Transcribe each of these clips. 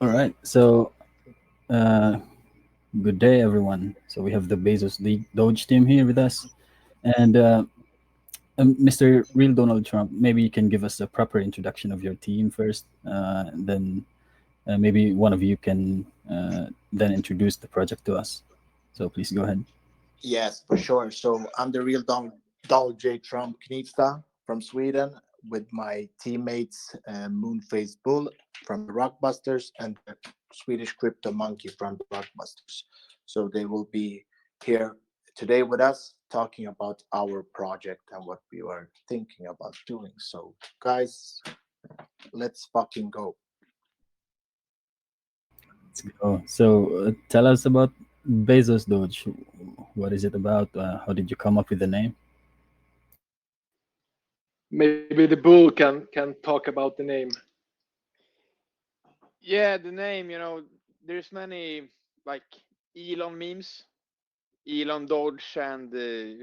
All right. So, uh, good day, everyone. So we have the Doge team here with us, and Mr. Real Donald Trump. Maybe you can give us a proper introduction of your team first, and then maybe one of you can then introduce the project to us. So please go ahead. Yes, for sure. So I'm the real Doge Trump Knivsta from Sweden with my teammates Moonface Bull from the Rockbusters and the Swedish Crypto Monkey from the Rockbusters. So they will be here today with us talking about our project and what we were thinking about doing. So guys, let's fucking go. Let's go. So tell us about Bezos Doge. What is it about? How did you come up with the name? Maybe the bull can talk about the name. Yeah, the name, there's many like Elon memes, Elon Doge and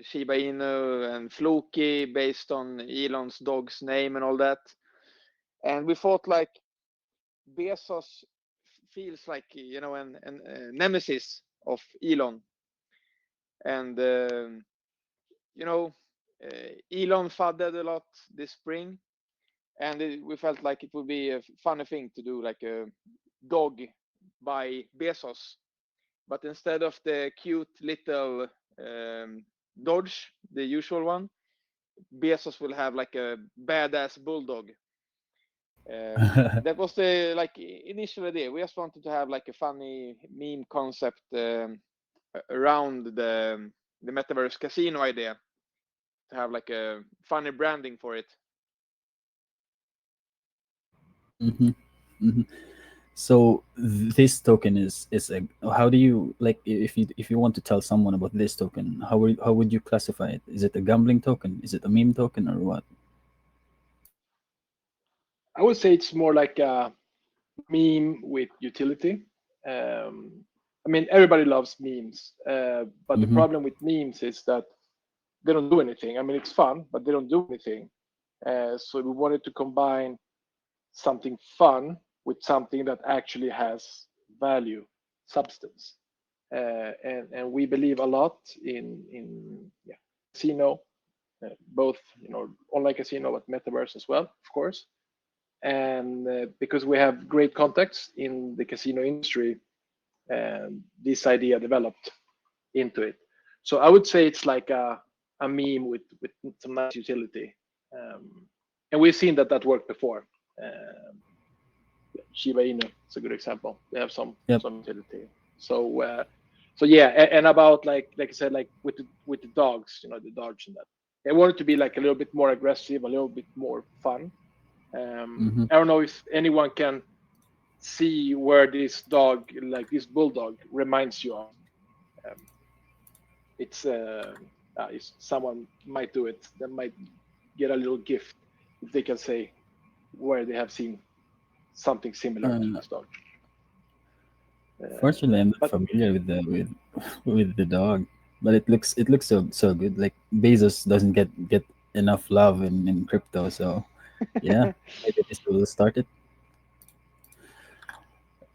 Shiba Inu and Fluky based on Elon's dog's name and all that. And we thought like Bezos feels like an nemesis of Elon, and you know Elon fudded a lot this spring, and we felt like it would be a funny thing to do like a dog by Bezos, but instead of the cute little Dodge, the usual one, Bezos will have like a badass bulldog. That was the like initial idea. We just wanted to have like a funny meme concept around the Metaverse Casino idea, to have like a funny branding for it. hmm hmm So this token is a, how do you like if you want to tell someone about this token, how would you classify it? Is it a gambling token? Is it a meme token or what? I would say it's more like a meme with utility. I mean, everybody loves memes, but the hmm problem with memes is that they don't do anything. I mean, it's fun, but they don't do anything. So we wanted to combine something fun with something that actually has value, substance, and we believe a lot in casino, both online casino but metaverse as well, of course. And because we have great contacts in the casino industry, this idea developed into it. So I would say it's like a meme with some nice utility, and we've seen that worked before. Um, Shiba Inu is a good example. They have Yep. some utility. So yeah, and about like I said, like with the dogs, the dogs and that. They want it to be like a little bit more aggressive, a little bit more fun. hmm I don't know if anyone can see where this dog, like this bulldog, reminds you of. Um, it's if someone might do it, they might get a little gift if they can say where they have seen something similar to Uh, this dog. Fortunately, I'm not But familiar with the with the dog, but it looks so good. Like Bezos doesn't get enough love in crypto, so yeah, maybe this will start it.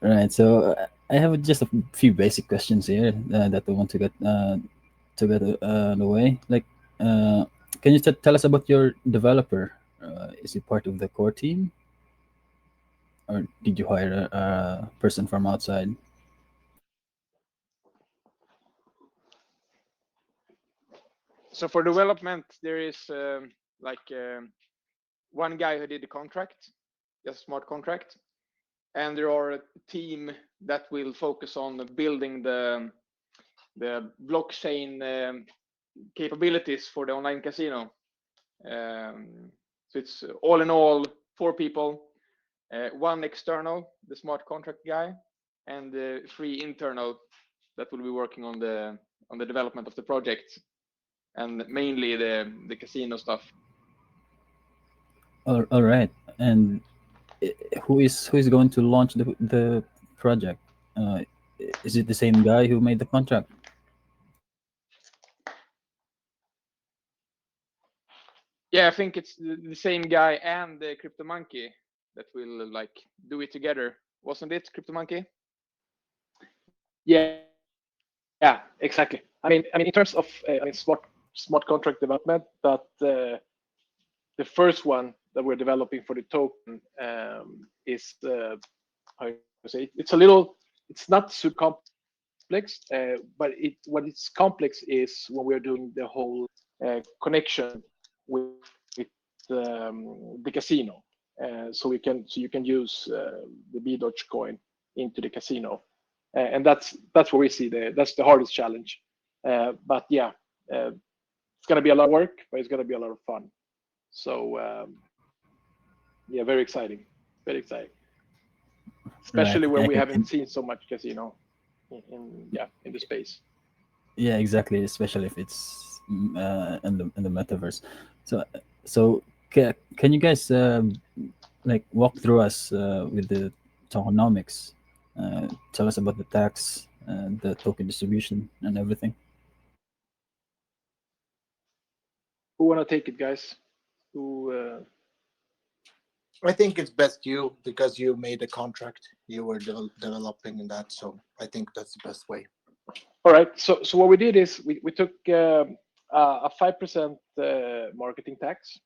Right. So I have just a few basic questions here that I want to get away. Like, uh, can you tell us about your developer? Is he part of the core team, or did you hire a person from outside? So for development, there is like one guy who did the contract, just smart contract, and there are a team that will focus on building the blockchain capabilities for the online casino. So it's all in all 4 people, one external, the smart contract guy, and 3 internal that will be working on the development of the project, and mainly the casino stuff. All right. And who is going to launch the project? Uh, is it the same guy who made the contract? Yeah, I think it's the same guy and the crypto monkey that will like do it together. wasn't it, Crypto Monkey? Yeah, exactly. I mean, in terms of smart contract development, but the first one that we're developing for the token is how you say it? It's not super complex, but what is complex is when we're doing the whole connection with the casino. So you can use the BezosDoge coin into the casino, and that's where we see that's the hardest challenge. But yeah, it's gonna be a lot of work, but it's gonna be a lot of fun. So yeah, very exciting, Right. especially where Yeah, we haven't seen so much casino in the space. yeah, exactly. Especially if it's in the metaverse. So can you guys like walk through us with the tokenomics? Tell us about the tax, the token distribution, and everything. Who wanna take it, guys? Who? I think it's best you because you made a contract. You were developing in that, so I think that's the best way. All right. So what we did is we took a 5% marketing tax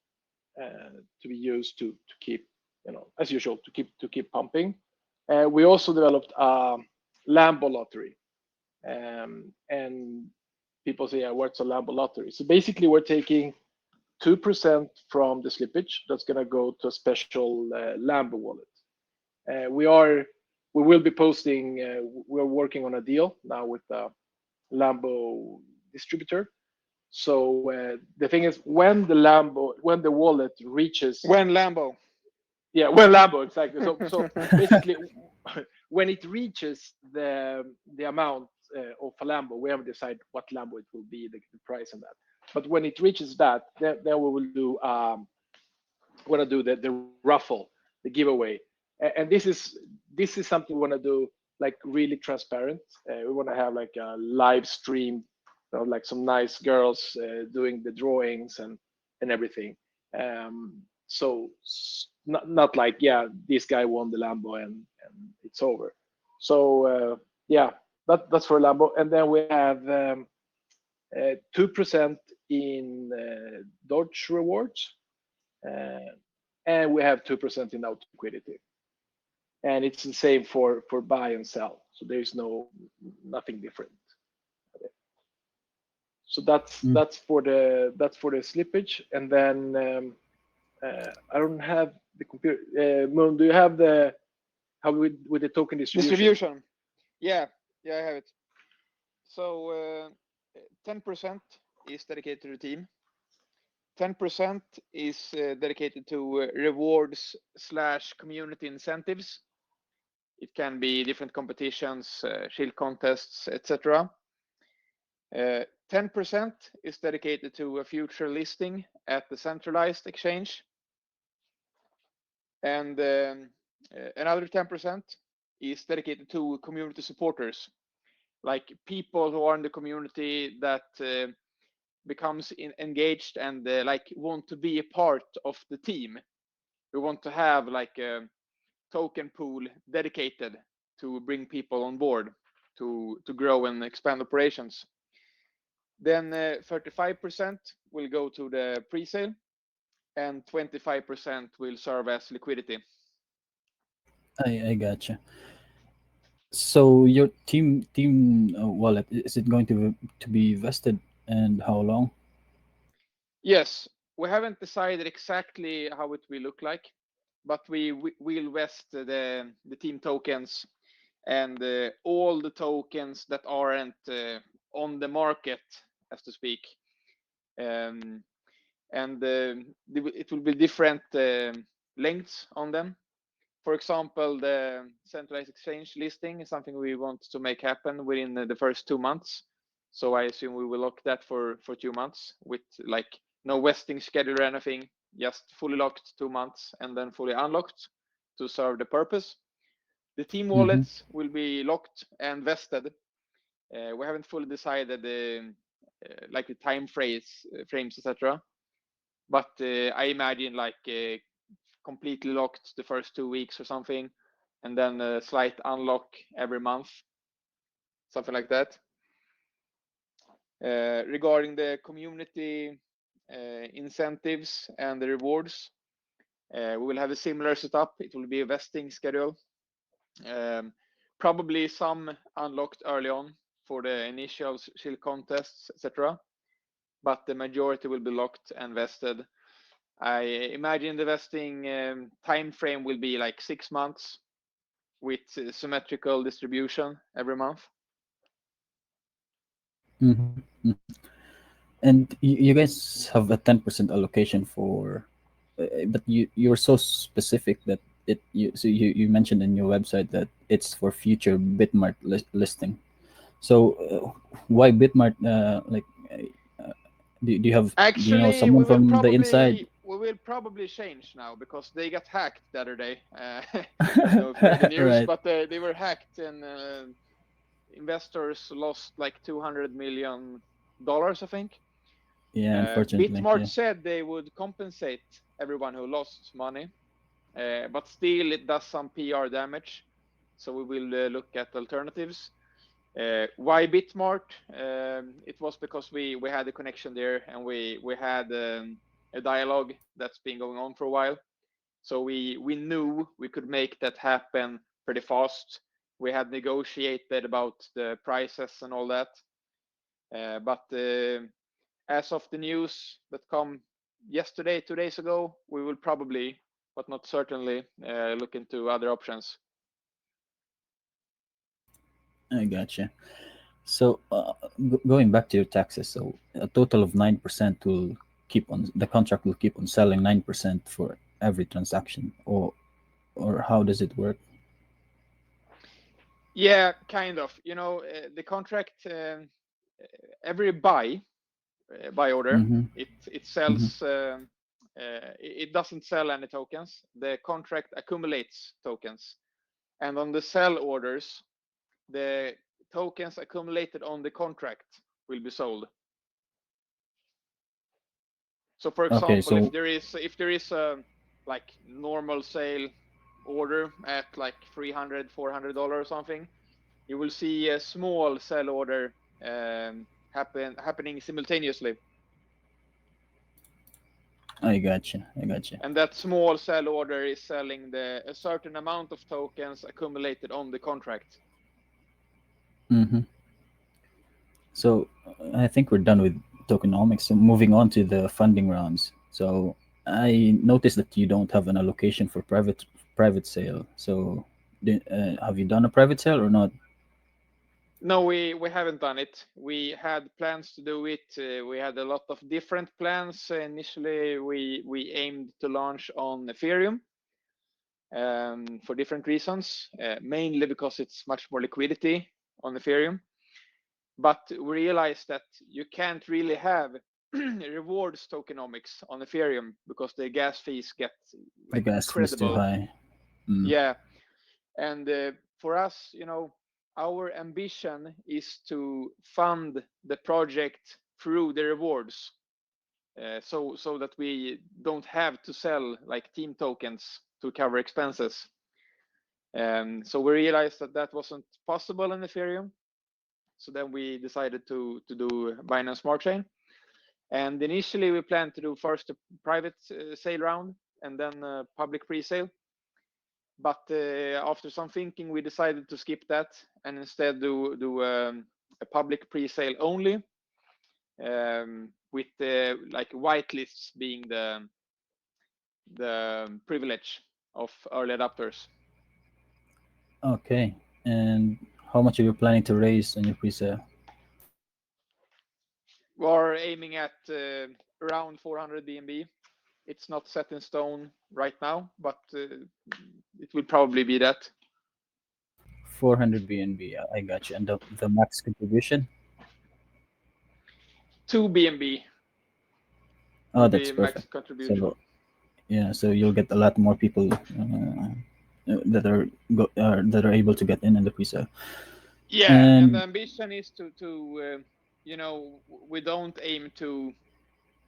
to be used to keep, as usual, to keep pumping. We also developed a Lambo Lottery, and people say, yeah, what's a Lambo Lottery? So basically, we're taking 2% from the slippage that's going to go to a special Lambo wallet. We will be posting. We're working on a deal now with the Lambo distributor. So the thing is, when the wallet reaches, When Lambo. yeah, when Lambo, exactly. So basically, when it reaches the amount of a Lambo, we haven't decided what Lambo it will be, the price and that. But when it reaches that, then we will do want to do the raffle, the giveaway, and this is something we want to do like really transparent. We want to have like a live stream, like some nice girls doing the drawings and everything. So not like, yeah, this guy won the Lambo and it's over. So yeah, that's for Lambo, and then we have 2% in Doge rewards, uh, and we have 2% in auto liquidity, and it's the same for buy and sell. So there's nothing different. So Mm. that's for the slippage, and then I don't have the computer. Moon, do you have the how with the token distribution? Yeah, I have it. So 10% is dedicated to the team. 10% is dedicated to rewards / community incentives. It can be different competitions, shield contests, etc. 10% is dedicated to a future listing at the centralized exchange. And another 10% is dedicated to community supporters, like people who are in the community that becomes engaged and like want to be a part of the team. We want to have like a token pool dedicated to bring people on board to grow and expand operations. Then 35% will go to the pre-sale, and 25% will serve as liquidity. I gotcha. So your team wallet, is it going to be vested, and how long? Yes, we haven't decided exactly how it will look like, but we will vest the team tokens and all the tokens that aren't on the market, as to speak. Um, and it will be different lengths on them. For example, the centralized exchange listing is something we want to make happen within the first 2 months. So I assume we will lock that for 2 months with like no vesting schedule or anything, just fully locked 2 months and then fully unlocked to serve the purpose. The team Mm-hmm. wallets will be locked and vested. We haven't fully decided like the time frames, etc. But I imagine like completely locked the first 2 weeks or something, and then a slight unlock every month, something like that. Regarding the community incentives and the rewards, we will have a similar setup. It will be a vesting schedule. Probably some unlocked early on for the initial shield contests, etc. But the majority will be locked and vested. I imagine the vesting time frame will be like 6 months with symmetrical distribution every month. Mm-hmm. And you guys have a 10% allocation for, but you're so specific that you mentioned in your website that it's for future Bitmart listing. So why Bitmart? Do you have, do you know Actually, someone from the inside? we will probably change now because they got hacked the other day. I don't know if you heard the news, Right. but they were hacked and investors lost like $200 million, I think. Yeah, unfortunately, Bitmart yeah. said they would compensate everyone who lost money, but still it does some PR damage. So we will look at alternatives. Why Bitmart? It was because we had a connection there, and we had a dialogue that's been going on for a while. So we knew we could make that happen pretty fast. We had negotiated about the prices and all that. But as of the news that come yesterday, 2 days ago, we will probably, but not certainly, look into other options. I gotcha. So going back to your taxes, so a total of 9% will keep on, the contract will keep on selling 9% for every transaction, or how does it work? Yeah, kind of. The contract, every buy order, Mm-hmm. it Mm-hmm. sells. It doesn't sell any tokens. The contract accumulates tokens, and on the sell orders, the tokens accumulated on the contract will be sold. So, for Okay, example, so if there is a like normal sale order at like $300-$400 or something, you will see a small sell order happening simultaneously, I gotcha. and that small sell order is selling a certain amount of tokens accumulated on the contract. Mm-hmm. So I think we're done with tokenomics. So moving on to the funding rounds. So I noticed that you don't have an allocation for private sale. So have you done a private sale or not? No, we haven't done it. We had plans to do it. We had a lot of different plans. Initially, we aimed to launch on Ethereum for different reasons, mainly because it's much more liquidity on Ethereum. But we realized that you can't really have rewards tokenomics on Ethereum because the gas fees get The like gas fee is too incredible. high. Mm. Yeah, and for us, our ambition is to fund the project through the rewards, so that we don't have to sell like team tokens to cover expenses. So we realized that that wasn't possible in Ethereum. So then we decided to do Binance Smart Chain. And initially we planned to do first a private sale round and then a public pre-sale. But after some thinking, we decided to skip that and instead do a public pre-sale only, with like whitelists being the privilege of early adopters. Okay. And how much are you planning to raise on your pre-sale? We're aiming at around 400 BNB. It's not set in stone right now, but it will probably be that. 400 BNB. I got you. And the max contribution? 2 BNB Oh, will that's be max perfect. contribution. So yeah, so you'll get a lot more people that are able to get in the pre-sale. Yeah, and the And ambition is we don't aim to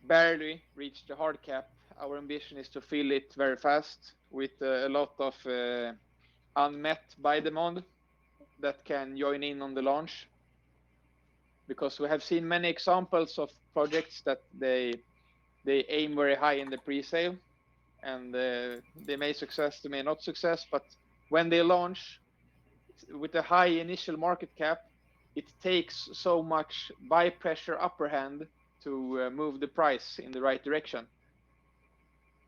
barely reach the hard cap. Our ambition is to fill it very fast with a lot of unmet buy demand that can join in on the launch, because we have seen many examples of projects that they aim very high in the pre-sale, and they may success, they may not success, but when they launch with a high initial market cap, it takes so much buy pressure upper hand to move the price in the right direction.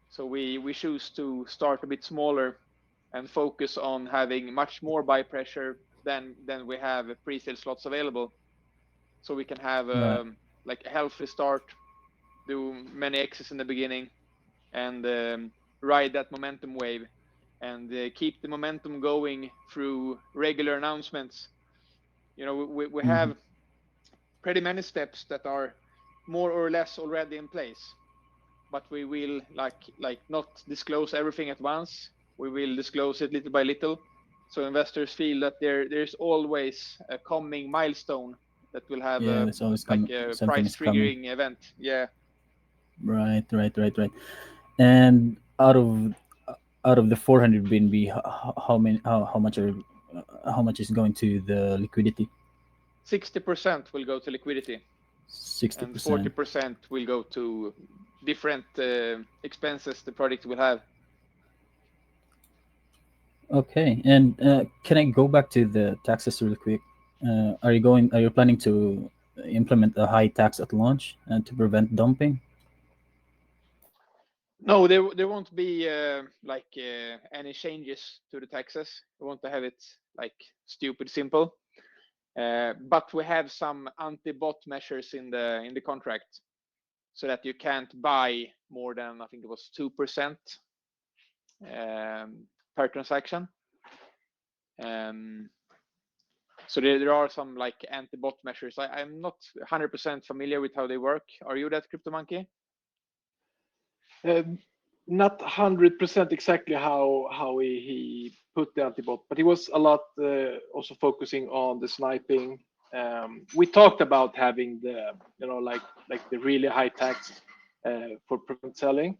So we choose to start a bit smaller and focus on having much more buy pressure than we have pre-sale slots available, so we can have Right. like a healthy start, do many X's in the beginning, and ride that momentum wave, and keep the momentum going through regular announcements. You know, we Mhm. have pretty many steps that are more or less already in place, but we will like not disclose everything at once. We will disclose it little by little, so investors feel that there's always a coming milestone that will have Yeah, a there's always like coming. a Something price is coming. triggering event. Yeah. Right, right, right, right. And out of the 400 BNB, how many? How much are? How much is going to the liquidity? 60% will go to liquidity, Sixty and percent. 40% will go to different expenses the project will have. Okay. And can I go back to the taxes real quick? Are you going? Are you planning to implement a high tax at launch to prevent dumping? No, there won't be any changes to the taxes. We want to have it like stupid simple. But we have some anti-bot measures in the contract, so that you can't buy more than, I think it was 2% per transaction. So there are some like anti-bot measures. I'm not 100% familiar with how they work. Are you that, Crypto Monkey? Not 100% exactly how he put the antibot, but he was a lot also focusing on the sniping. We talked about having the like the really high tax for prevent selling,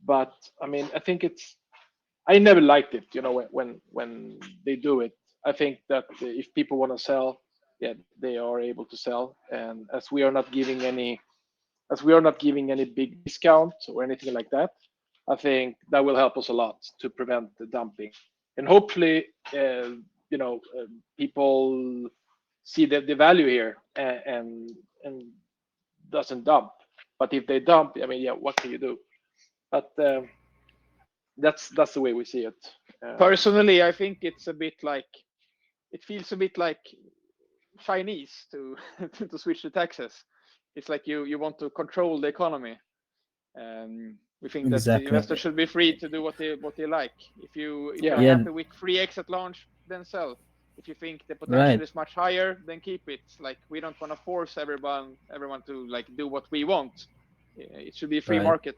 but I mean I think I never liked it. You know, when they do it, I think that if people want to sell, yeah, they are able to sell, and as we are not giving any big discount or anything like that, I think that will help us a lot to prevent the dumping. And hopefully, people see the value here and doesn't dump. But if they dump, I mean, yeah, what can you do? But that's the way we see it. Personally, I think it's a bit like, it feels a bit like Chinese to to switch the taxes. It's like you want to control the economy. We think that the Exactly. investors should be free to do what they like. If you're Yeah, Yeah. happy with free X at launch, then sell. If you think the potential Right. is much higher, then keep it. Like, we don't want to force everyone to like do what we want. It should be a free Right. market.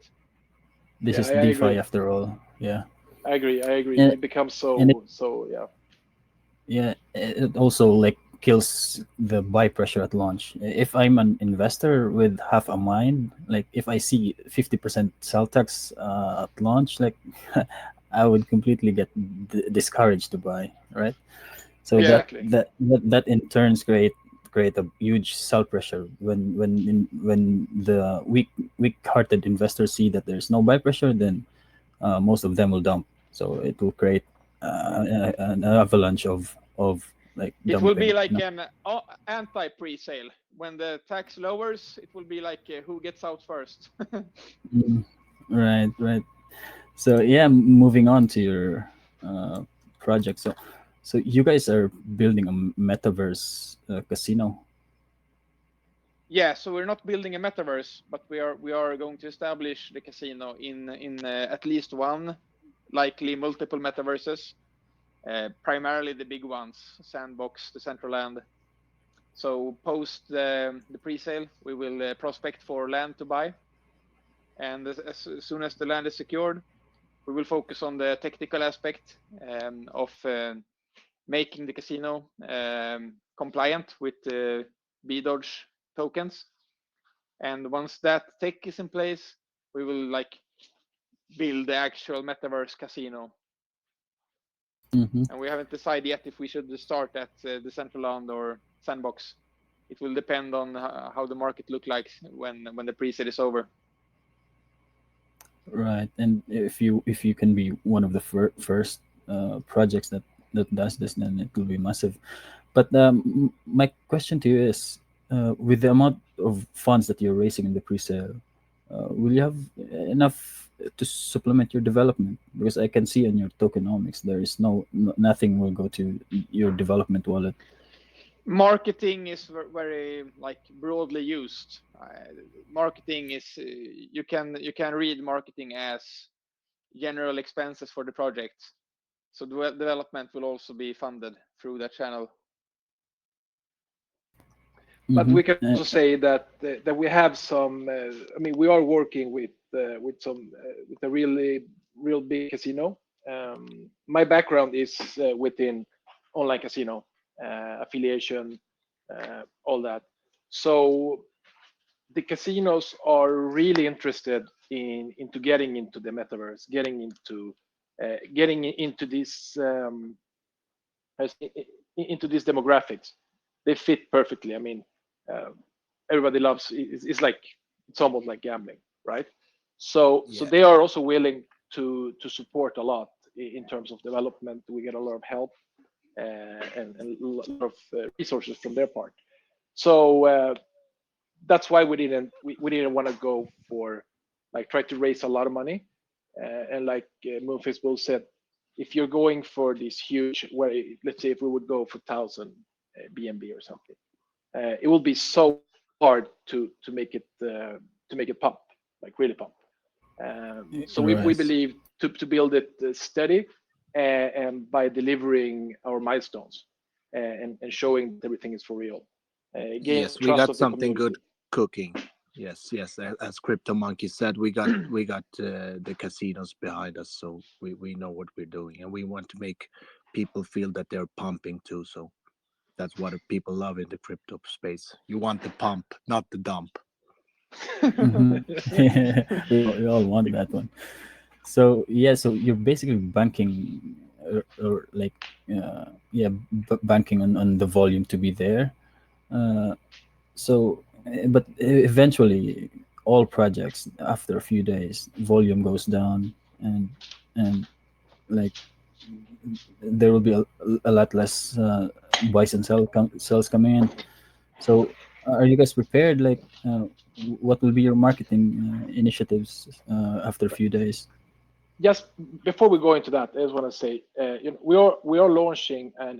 This yeah, is I DeFi agree. after all. Yeah. I agree. I agree. And It becomes and it, so yeah. yeah, it also like kills the buy pressure at launch. If I'm an investor with half a mind, like if I see 50% sell tax at launch, like I would completely get discouraged to buy, right? So Yeah. Exactly. that in turns create a huge sell pressure when the weak-hearted investors see that there's no buy pressure, then most of them will dump. So it will create an avalanche of like It will be dumping. like an anti pre-sale. When the tax lowers, it will be like who gets out first. Mm, right, right. So yeah, moving on to your project. So you guys are building a metaverse casino. Yeah, so we're not building a metaverse, but we are going to establish the casino in at least one, likely multiple metaverses. Primarily the big ones, Sandbox, the Central Land. So post the pre-sale, we will prospect for land to buy, and as soon as the land is secured, we will focus on the technical aspect of making the casino compliant with BezosDoge tokens. And once that tech is in place, we will like build the actual metaverse casino. And we haven't decided yet if we should start at Decentraland or Sandbox. It will depend on how the market look like when the pre-sale is over. Right, and if you can be one of the first projects that does this, then it will be massive. But my question to you is, with the amount of funds that you're raising in the pre-sale, will you have enough to supplement your development? Because I can see in your tokenomics there is nothing will go to your development wallet. Marketing is very like broadly used. Marketing is you can read marketing as general expenses for the project. So development will also be funded through that channel. But we can Uh, also say that we have some. I mean, we are working with some with a real big casino. My background is within online casino affiliation, all that. So the casinos are really interested into getting into the metaverse, getting into this into these demographics. They fit perfectly. I mean, uh, everybody loves. It's like it's almost like gambling, right? So Yeah. they are also willing to support a lot in terms of development. We get a lot of help and a lot of resources from their part. So that's why we didn't want to go for like try to raise a lot of money. And like Moonface Bull said, if you're going for this huge, where let's say if we would go for 1,000 BNB or something, it will be so hard to make it pump, like really pump. So we right. believe to build it steady and by delivering our milestones and showing that everything is for real, gain Yes, we trust got of the something good community. cooking. Yes, yes. As Crypto Monkey said, we got the casinos behind us, so we know what we're doing, and we want to make people feel that they're pumping too. So that's what people love in the crypto space. You want the pump, not the dump. We all want that one. So yeah, so you're basically banking, or like, yeah, banking on the volume to be there. Uh, so, but eventually, all projects after a few days, volume goes down, and like there will be a lot less buys and sales coming in. So, are you guys prepared? Like, what will be your marketing initiatives after a few days? Just before we go into that, I just want to say, we are launching an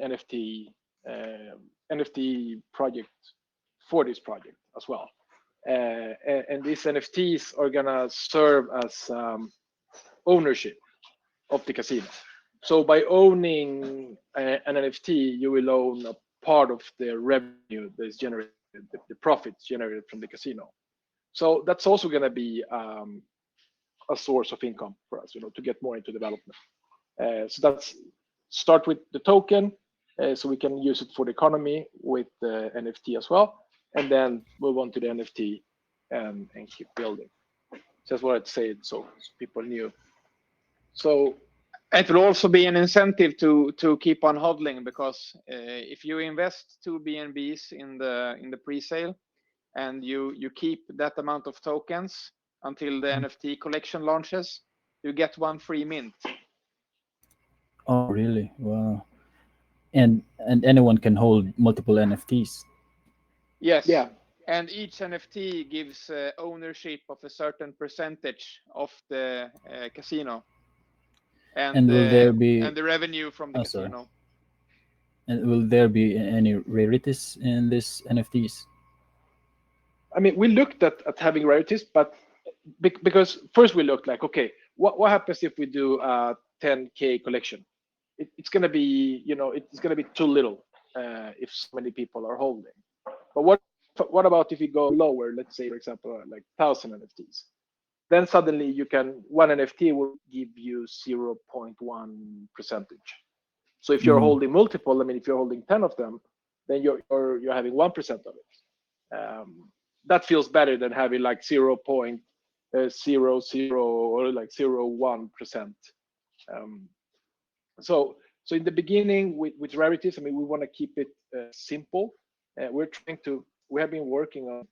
NFT project for this project as well, and these NFTs are gonna serve as ownership of the casino. So by owning an NFT, you will own a part of the revenue that is generated, the profits generated from the casino. So that's also going to be a source of income for us, to get more into development. So that's start with the token, so we can use it for the economy with the NFT as well, and then move on to the NFT and keep building. Just wanted to say it so people knew. So It will also be an incentive to keep on hodling, because if you invest 2 BNBs in the pre-sale and you keep that amount of tokens until the NFT collection launches, you get one free mint. Oh, really? Wow. And anyone can hold multiple NFTs. Yes, yeah, and each NFT gives ownership of a certain percentage of the casino And will there and be? the revenue from the Oh, sorry. casino. And will there be any rarities in these NFTs? I mean, we looked at having rarities, but because first we looked like, okay, what happens if we do a 10K collection? It's going to be, it's going to be too little if so many people are holding. But what about if you go lower? Let's say, for example, like 1,000 NFTs. Then suddenly one NFT will give you 0.1 percentage. So if you're Mm. holding multiple, I mean, if you're holding 10 of them, then you're having 1% of it. That feels better than having like 0.00 or like 0.01%. Um, so So in the beginning with rarities, I mean, we want to keep it simple. We have been working on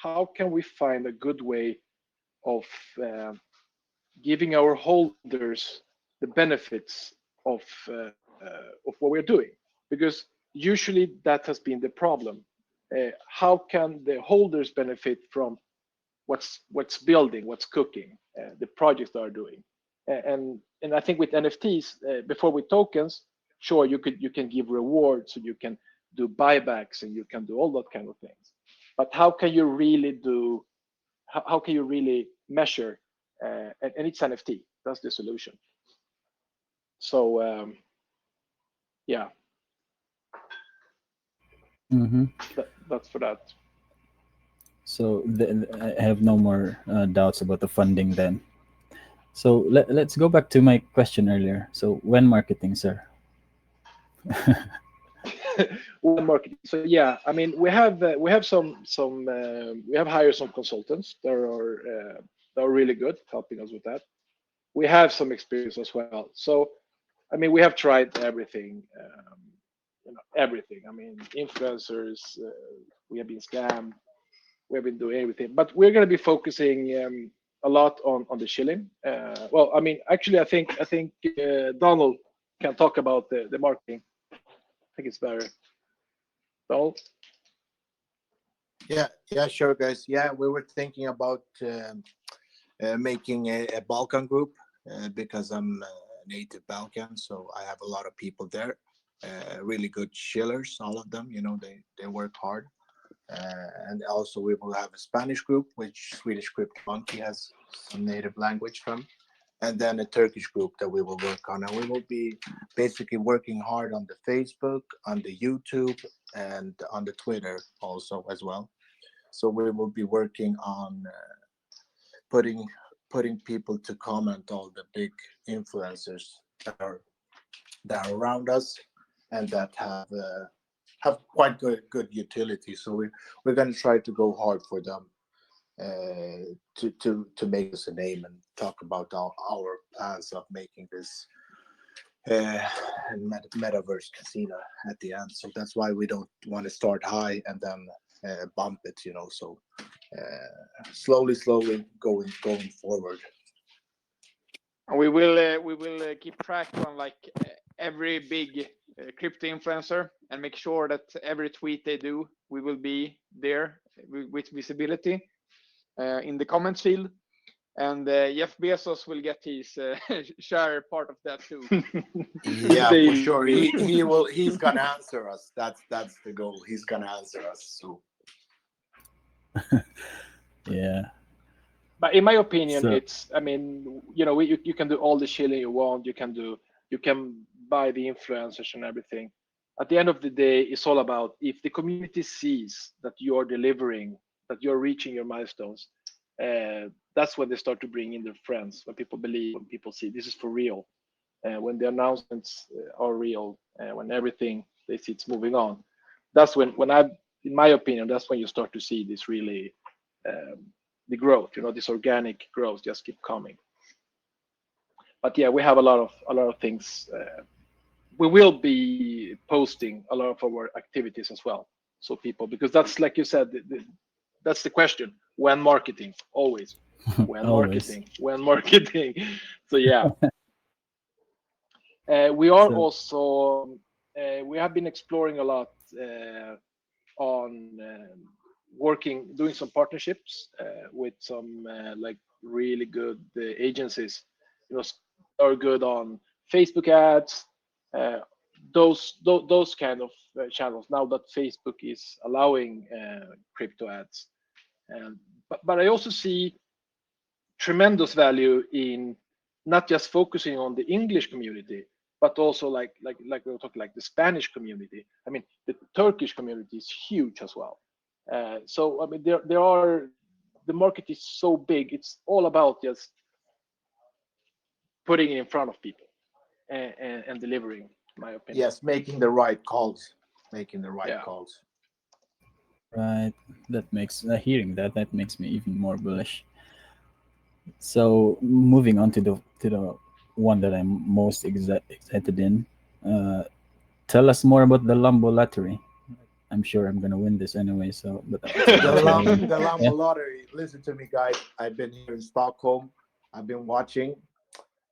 how can we find a good way of giving our holders the benefits of what we're doing, because usually that has been the problem. How can the holders benefit from what's building, what's cooking, the projects they are doing? And I think with NFTs, before with tokens, sure you can give rewards, and you can do buybacks, and you can do all that kind of things. But how can you really how can you really measure? And it's NFT. That's the solution. So yeah, Mm-hmm. that's for that. So I have no more doubts about the funding then. So let's go back to my question earlier. So when marketing, sir? Well, marketing. So yeah, I mean, we have some we have hired some consultants that are really good helping us with that. We have some experience as well. So I mean, we have tried everything, everything. I mean, influencers. We have been scammed. We have been doing everything, but we're going to be focusing a lot on the shilling. Well, I mean, actually, I think Donald can talk about the marketing. I think it's better. Donald. Yeah, sure, guys. Yeah, we were thinking about making a Balkan group because I'm native Balkan, so I have a lot of people there. Really good shillers, all of them. They work hard. And also we will have a Spanish group, which Swedish Crypto Monkey has some native language from, and then a Turkish group that we will work on. And we will be basically working hard on the Facebook, on the YouTube, and on the Twitter also as well. So we will be working on putting people to comment all the big influencers that are around us and that have quite good utility. So we're going to try to go hard for them to make us a name and talk about our plans of making this Metaverse Casino at the end. So that's why we don't want to start high and then bump it. So slowly going forward. And we will keep track on like every big crypto influencer and make sure that every tweet they do, we will be there with visibility in the comments field. And Jeff Bezos will get his share part of that too. Yeah, for sure. He will. He's gonna answer us. That's the goal. He's gonna answer us. So. Yeah. But in my opinion, So- it's. I mean, you can do all the shilling you want. You can buy the influencers and everything. At the end of the day, it's all about if the community sees that you're delivering, that you're reaching your milestones. That's when they start to bring in their friends. When people believe, when people see this is for real, when the announcements are real, when everything they see it's moving on. That's when in my opinion, that's when you start to see this really the growth. This organic growth just keep coming. But yeah, we have a lot of things. We will be posting a lot of our activities as well. So people, because that's like you said, that's the question. When marketing, always. When Always. marketing. So yeah. We are So- also we have been exploring a lot on doing some partnerships with some like really good agencies. Are good on Facebook ads, those kind of channels. Now that Facebook is allowing crypto ads, but I also see tremendous value in not just focusing on the English community, but also like we were talking, like the Spanish community. I mean, the Turkish community is huge as well. So I mean, the market is so big. It's all about just putting it in front of people and delivering. In my opinion. Yes, making the right calls. Yeah. Calls. Right. That makes hearing that makes me even more bullish. So moving on to the one that I'm most excited in. uh, tell us more about the Lambo Lottery. I'm sure I'm gonna win this anyway. So, but The that's why. The Yeah. Lambo Lottery. Listen to me, guys. I've been here in Stockholm. I've been watching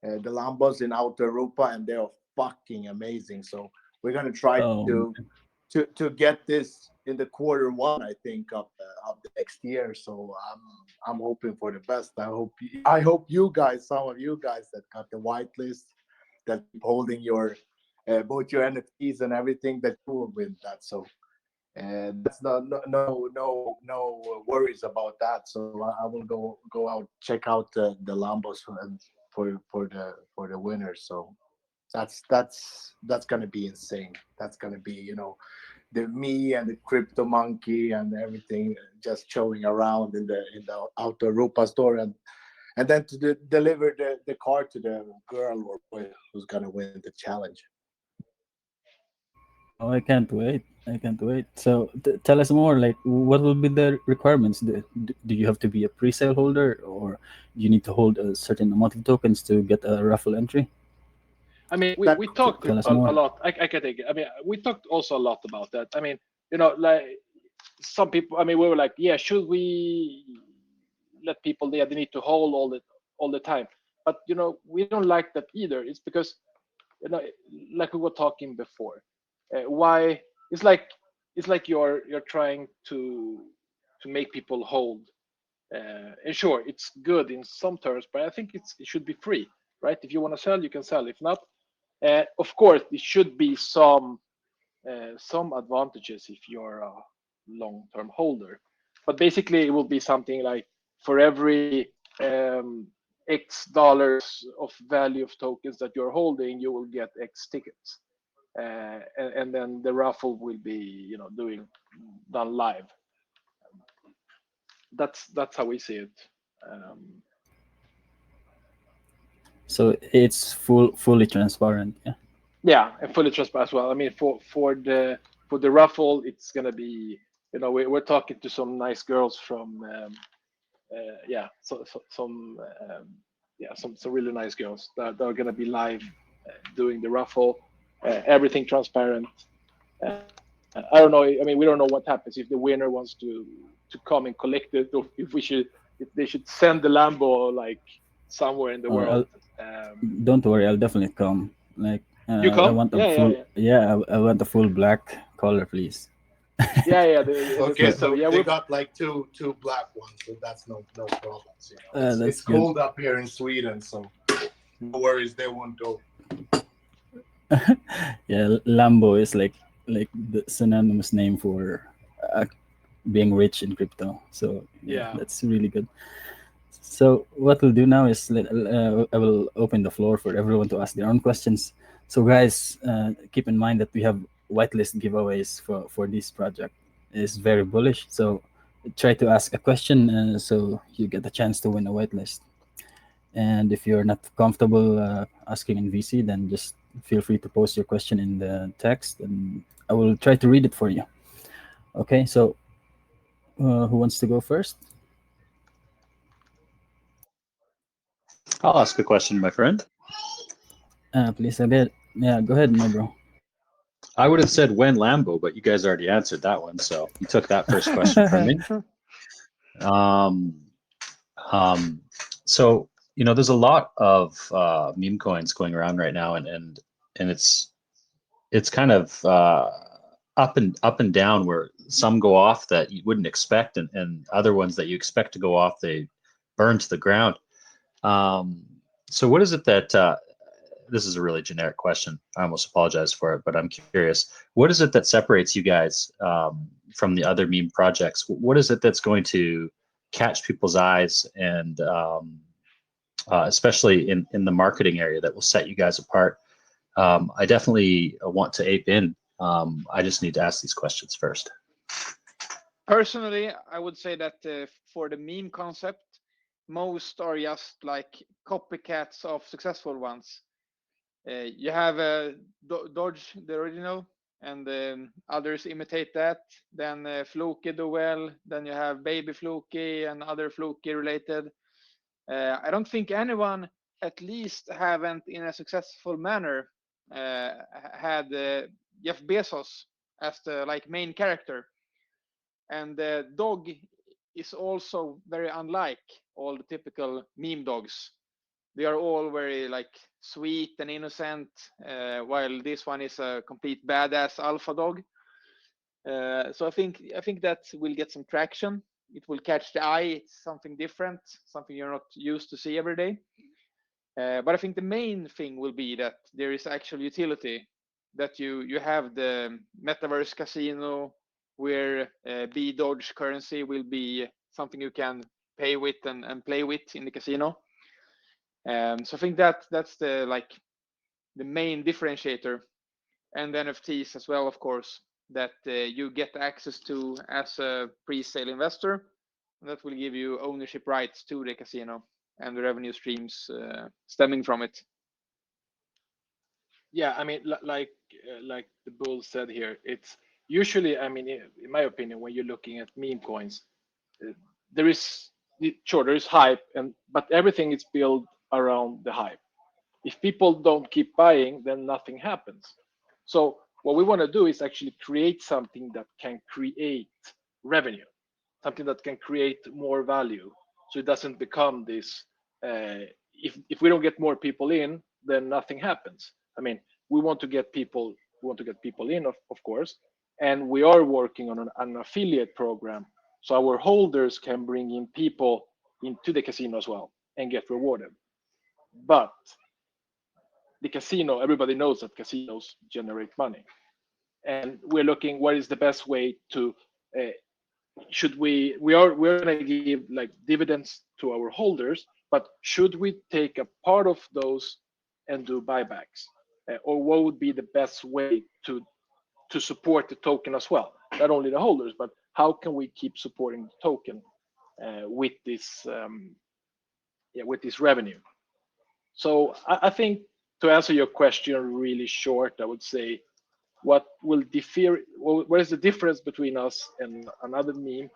the Lambos in Outer Europa, and they're fucking amazing. So we're gonna try Oh, to get this in the quarter 1, I think, of the next year. So I'm hoping for the best. I hope you guys, some of you guys that got the whitelist, that keep holding your both your NFTs and everything, that you will win that. So that's no worries about that. So I will go out, check out the Lambos for the winners. So that's gonna be insane. That's gonna be, the me and the crypto monkey and everything just showing around in the Auto Europa store, and then to deliver the car to the girl or boy who's gonna win the challenge. oh, I can't wait. I can't wait. So, tell us more. Like, what will be the requirements? Do you have to be a pre-sale holder, or you need to hold a certain amount of tokens to get a raffle entry? I mean, That we talked Tell us a more. lot. I can take it. I mean, we talked also a lot about that. I mean, like some people. I mean, we were like, yeah, should we let people? Yeah, they need to hold all the time. But we don't like that either. It's because like we were talking before. Why it's like you're trying to make people hold. And sure, it's good in some terms, but I think it should be free, right? If you want to sell, you can sell. If not, of course, there should be some advantages if you're a long-term holder. But basically, it will be something like for every X dollars of value of tokens that you're holding, you will get X tickets, and then the raffle will be done live. That's how we see it. Um, So it's fully transparent. Yeah. yeah, and fully transparent as well. I mean, for the raffle, it's gonna be we're talking to some nice girls from yeah, some some really nice girls that are gonna be live doing the raffle. Everything transparent. I don't know. I mean, we don't know what happens if the winner wants to come and collect it, or if they should send the Lambo like somewhere in the Or world. Um, don't worry, I'll definitely come. Like, you I come? want a Yeah, yeah, full. yeah, Yeah, I want a full black color, please. yeah, yeah. And the Okay, crypto. so Yeah, they we're got like two black ones, so that's no problems. That's It's good. cold up here in Sweden, so no worries, they won't go. Yeah, Lambo is like the synonymous name for uh, being rich in crypto. So yeah, yeah. that's really good. So what we'll do now is I will open the floor for everyone to ask their own questions. So guys, keep in mind that we have whitelist giveaways for this project. It's very bullish. So try to ask a question so you get a chance to win a whitelist. And if you're not comfortable asking in VC, then just feel free to post your question in the text, and I will try to read it for you. Okay, so who wants to go first? I'll ask a question, my friend. Please, a bit. Yeah, go ahead, my bro. I would have said when Lambo, but you guys already answered that one, so you took that first question from me. Um, um, so there's a lot of meme coins going around right now, and it's kind of up and down, where some go off that you wouldn't expect, and other ones that you expect to go off, they burn to the ground. Um, so what is it that this is a really generic question. I almost apologize for it, but I'm curious. What is it that separates you guys from the other meme projects? What is it that's going to catch people's eyes, and especially in the marketing area, that will set you guys apart? I definitely want to ape in. I just need to ask these questions first. Personally, I would say that for the meme concept, most are just like copycats of successful ones. You have Doge, the original, and others imitate that. Then Fluky do well. Then you have Baby Fluky and other Fluky related. I don't think anyone, at least, haven't in a successful manner had Jeff Bezos as the like main character, and the dog is also very unlike all the typical meme dogs. They are all very like sweet and innocent, while this one is a complete badass alpha dog. So I think that will get some traction. It will catch the eye. It's something different, something you're not used to see every day. But I think the main thing will be that there is actual utility, that you have the Metaverse Casino, where BezosDoge currency will be something you can pay with and play with in the casino. So I think that's the like the main differentiator, and the NFTs as well, of course, that you get access to as a pre-sale investor. That will give you ownership rights to the casino and the revenue streams stemming from it. Yeah, I mean, like the bull said here, it's usually, I mean, in my opinion, when you're looking at meme coins, there is sure there is hype, but everything is built around the hype. If people don't keep buying, then nothing happens. So what we want to do is actually create something that can create revenue, something that can create more value, so it doesn't become this. If we don't get more people in, then nothing happens. I mean, we want to get people. We want to get people in, of course, and we are working on an affiliate program, so our holders can bring in people into the casino as well and get rewarded. But the casino, everybody knows that casinos generate money, and we're looking what is the best way to should we're going to give like dividends to our holders, but should we take a part of those and do buybacks, or what would be the best way to support the token as well, not only the holders, but how can we keep supporting the token with this with this revenue. So I think, to answer your question really short, I would say what will differ, what is the difference between us and another meme,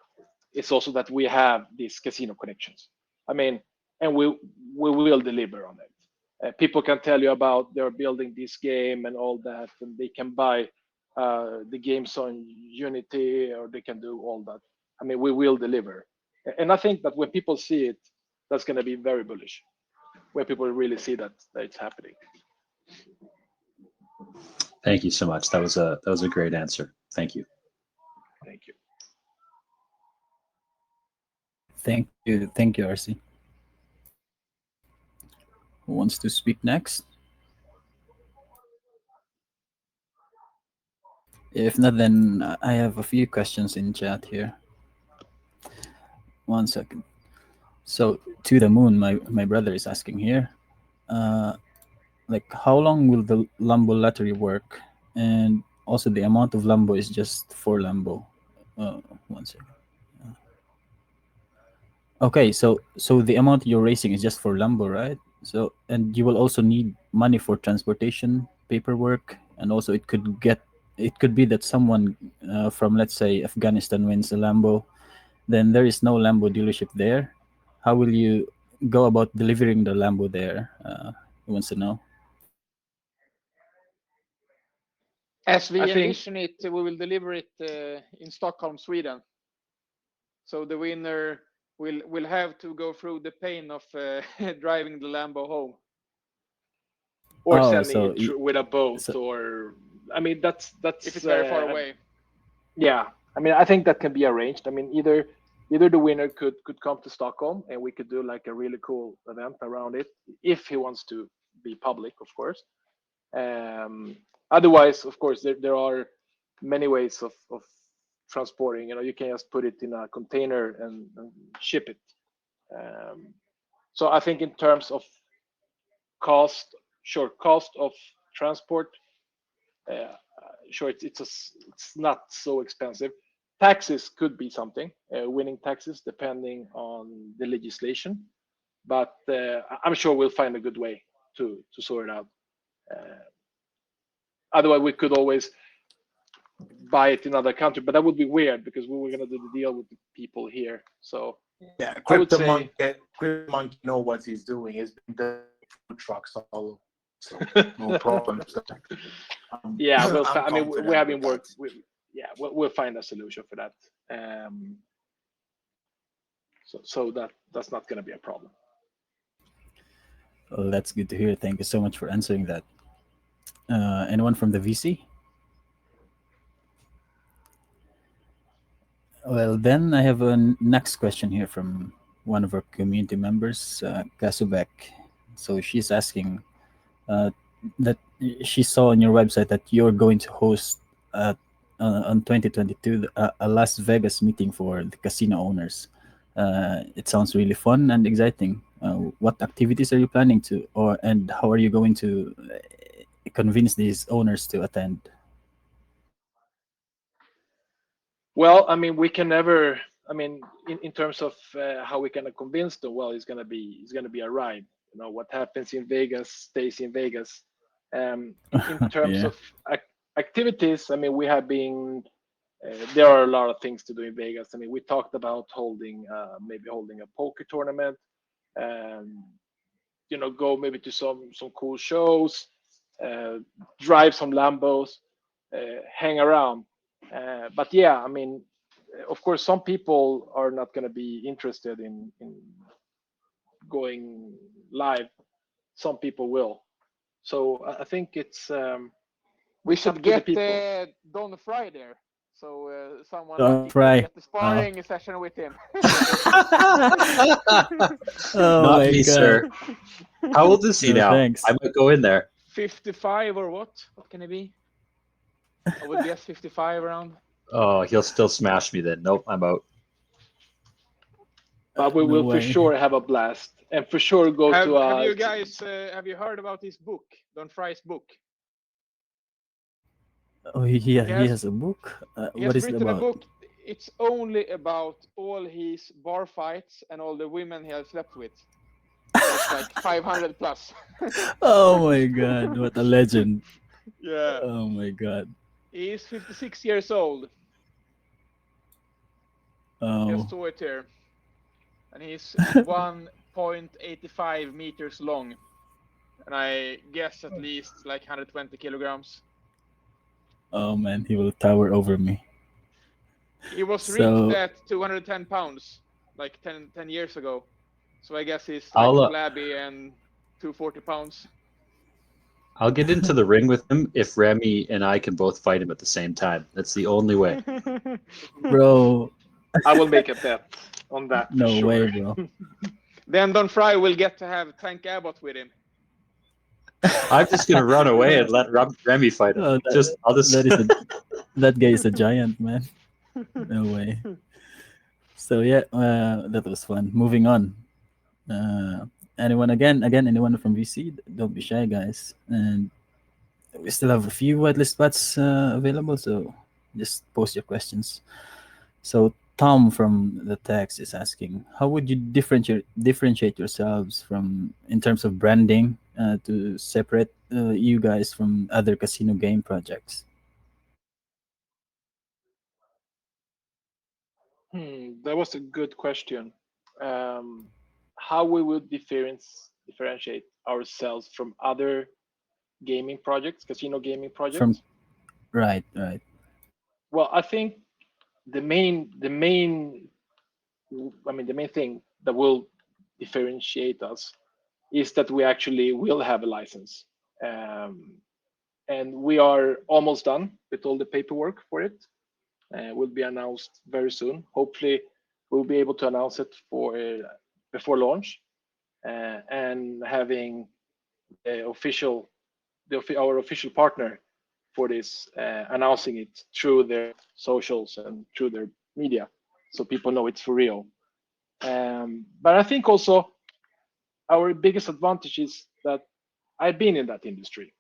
is also that we have these casino connections. I mean, and we will deliver on it. People can tell you about they're building this game and all that, and they can buy the games on Unity, or they can do all that. I mean, we will deliver, and I think that when people see it, that's going to be very bullish. When people really see that it's happening. Thank you so much. That was a great answer. Thank you. Thank you. Thank you, RC. Who wants to speak next? If not, then I have a few questions in chat here. 1 second. So, to the moon, my brother is asking here, like, how long will the Lambo Lottery work? And also, the amount of Lambo is just for Lambo. 1 second. Okay, so the amount you're raising is just for Lambo, right? So, and you will also need money for transportation, paperwork, and also it could be that someone from, let's say, Afghanistan wins a Lambo, then there is no Lambo dealership there. How will you go about delivering the Lambo there? Who wants to know? As we I think envision it, we will deliver it in Stockholm, Sweden. So the winner will have to go through the pain of driving the Lambo home. Or Oh, sending so it with a boat, so- or I mean that's If it's very far away. Yeah, I mean I think that can be arranged. I mean either the winner could come to Stockholm and we could do like a really cool event around it, if he wants to be public, of course. Otherwise, of course, there are many ways of transporting. You know, you can just put it in a container and ship it. So I think in terms of cost, sure, cost of transport, sure, it's not so expensive. Taxes could be something, winning taxes depending on the legislation, but I'm sure we'll find a good way to sort it out. Otherwise, we could always buy it in another country, but that would be weird because we were going to do the deal with the people here. So Yeah, I would Crypto say- Monkey know what he's doing. He's been doing food trucks all so no problems there. Yeah, I'm we confident have with been that. we'll find a solution for that. So that's not going to be a problem. Well, that's good to hear. Thank you so much for answering that. Anyone from the VC? Well, then I have a next question here from one of our community members, Kasubek. So she's asking uh, that she saw on your website that you're going to host on 2022 a Las Vegas meeting for the casino owners. It sounds really fun and exciting. What activities are you planning to, or and how are you going to convince these owners to attend? Well, I mean, we can never. I mean, in terms of how we can convince them, well, it's gonna be a ride. You know, what happens in Vegas stays in Vegas. In terms Yeah. of activities, I mean, we have been. There are a lot of things to do in Vegas. I mean, we talked about maybe holding a poker tournament. Um, you know, go maybe to some cool shows, uh, drive some Lambos, hang around. But yeah, I mean, of course, some people are not going to be interested in going live. Some people will. So I think We it's should up to the get people. Don Fry there, so someone Don't lucky can fry. get the sparring session with him. Oh Not my me, god. sir. How old is he No now? thanks. I might go in there. 55 or what? What can it be? I would guess 55 around. Oh, he'll still smash me then. Nope, I'm out. But we No will for way. sure have a blast, and for sure go to Have you guys have you heard about his book, Don Fry's book? Oh, He he has has a book. he What has is it written a about? book. It's only about all his bar fights and all the women he has slept with. It's like 500 plus. Oh my god, what a legend. Yeah, Oh my god. he is 56 years old. He has Oh, saw it here, and he's 1.85 meters long, and I guess at least like 120 kilograms. oh man, he will tower over me. He was ripped So, at 210 pounds like 10 years ago. So I guess he's like I'll flabby and 240 pounds. I'll get into the ring with him if Remy and I can both fight him at the same time. That's the only way. bro, I will make a bet on that for no way, sure. bro. Then Don Fry will get to have Tank Abbott with him. I'm just gonna run away and let Remy fight him. Oh, I'll just. that is a that guy is a giant, man. No way. So yeah, that was fun. Moving on. Uh, anyone anyone from VC? Don't be shy, guys. And we still have a few whitelist spots available, so just post your questions. So Tom from the text is asking, how would you differentiate yourselves from in terms of branding to separate you guys from other casino game projects? That was a good question. How we would differentiate ourselves from other gaming projects, casino gaming From projects? right. Well, I think the main thing that will differentiate us is that we actually will have a license. And we are almost done with all the paperwork for it. Will be announced very soon. Hopefully, we'll be able to announce it before launch, and having our official partner for this announcing it through their socials and through their media, so people know it's for real. But I think also our biggest advantage is that I've been in that industry.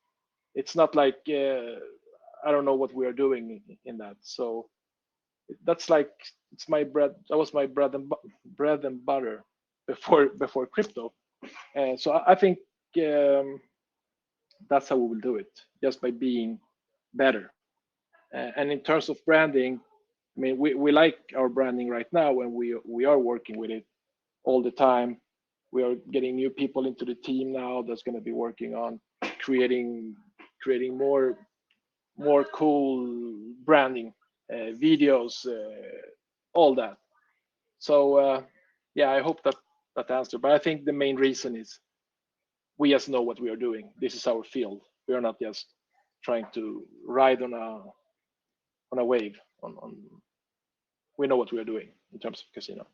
It's not like I don't know what we are doing in that. So that's like it's my bread. That was my bread and butter before crypto. So I think that's how we will do it, just by being better. And in terms of branding, I mean, we like our branding right now, and we are working with it all the time. We are getting new people into the team now that's going to be working on creating more cool branding, videos, all that. So yeah, I hope that answered. But I think the main reason is we just know what we are doing. This is our field. We are not just trying to ride on a wave. We know what we are doing in terms of casino.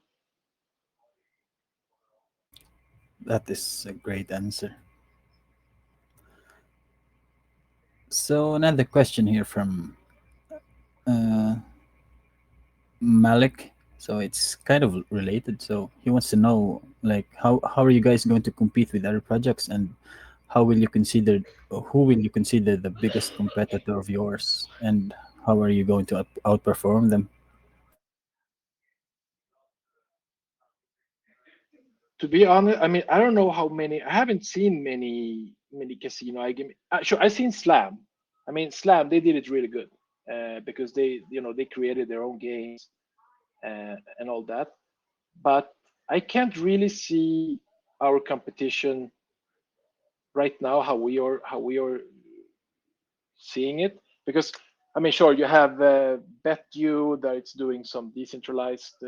That is a great answer. So another question here from uh, Malik. So it's kind of related. So he wants to know, like, how are you guys going to compete with other projects, and how will you consider, or who will you consider the biggest competitor of yours, and how are you going to outperform them? To be honest, I mean, I don't know how many. I haven't seen many casino. Sure, I've seen Slam. I mean, Slam, they did it really good because they created their own games and all that. But I can't really see our competition right now, how we are seeing it, because I mean, sure, you have BetU that it's doing some decentralized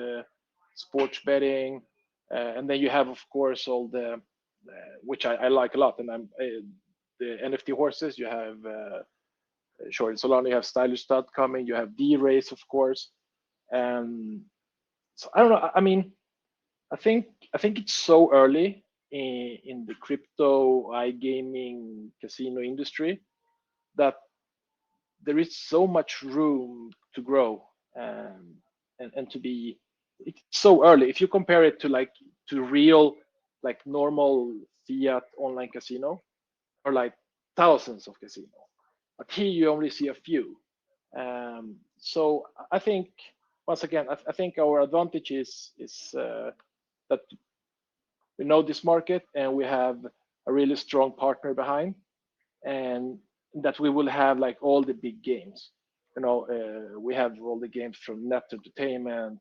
sports betting, and then you have, of course, all the which I like a lot, and the NFT horses. You have sure in Solana, you have Stylish Stud coming. You have D-Race, of course, and so I don't know. I mean, I think I think it's so early in the crypto iGaming casino industry that there is so much room to grow, and to be. It's so early. If you compare it to real, like normal fiat online casino, or like thousands of casino, but here you only see a few. So I think, once again, I think our advantage is that we know this market and we have a really strong partner behind, and that we will have like all the big games. We have all the games from Net Entertainment.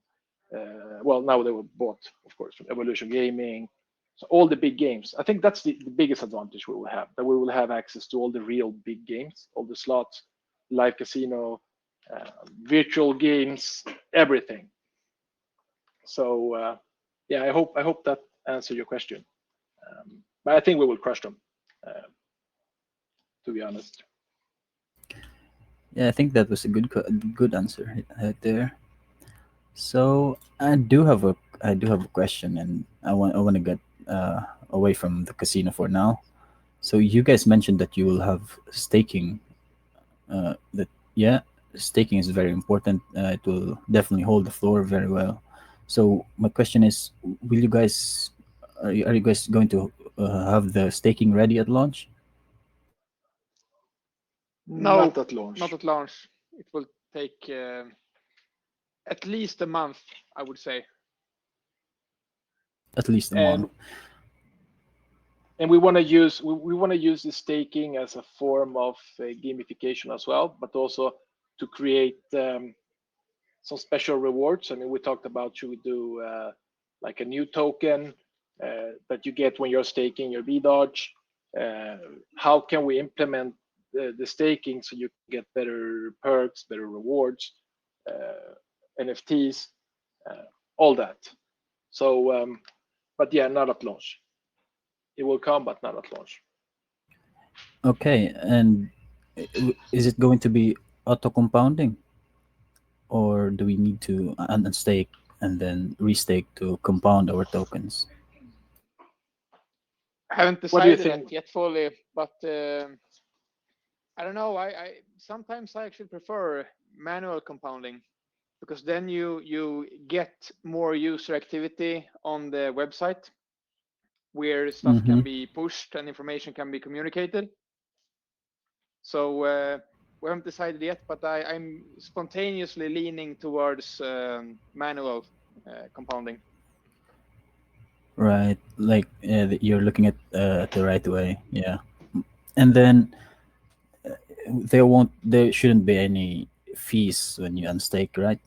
Well, now they were bought, of course, from Evolution Gaming. So all the big games. I think that's the biggest advantage we will have. That we will have access to all the real big games, all the slots, live casino, virtual games, everything. So yeah, I hope that answered your question. But I think we will crush them. To be honest. Yeah, I think that was a good answer right there. So I do have a question, and I want to get away from the casino for now. So you guys mentioned that you will have staking. That Yeah, staking is very important. It will definitely hold the floor very well. So my question is, will you guys are you guys going to have the staking ready at launch? No, Not at launch. not at launch. It will take at least a month, I would say. At least a month. And we want to use the staking as a form of gamification as well, but also to create some special rewards. I mean, we talked about, should we do like a new token that you get when you're staking your BezosDoge? How can we implement the staking so you get better perks, better rewards, NFTs, all that. So, but yeah, not at launch. It will come, but not at launch. Okay, and is it going to be auto compounding, or do we need to unstake and then restake to compound our tokens? I haven't What do you decided that think? yet fully, but I don't know. I sometimes I actually prefer manual compounding, because then you get more user activity on the website, where stuff Mm-hmm. can be pushed and information can be communicated. So we haven't decided yet, but I'm spontaneously leaning towards manual compounding. Right, like you're looking at the right way, yeah. And then there shouldn't be any fees when you unstake, right?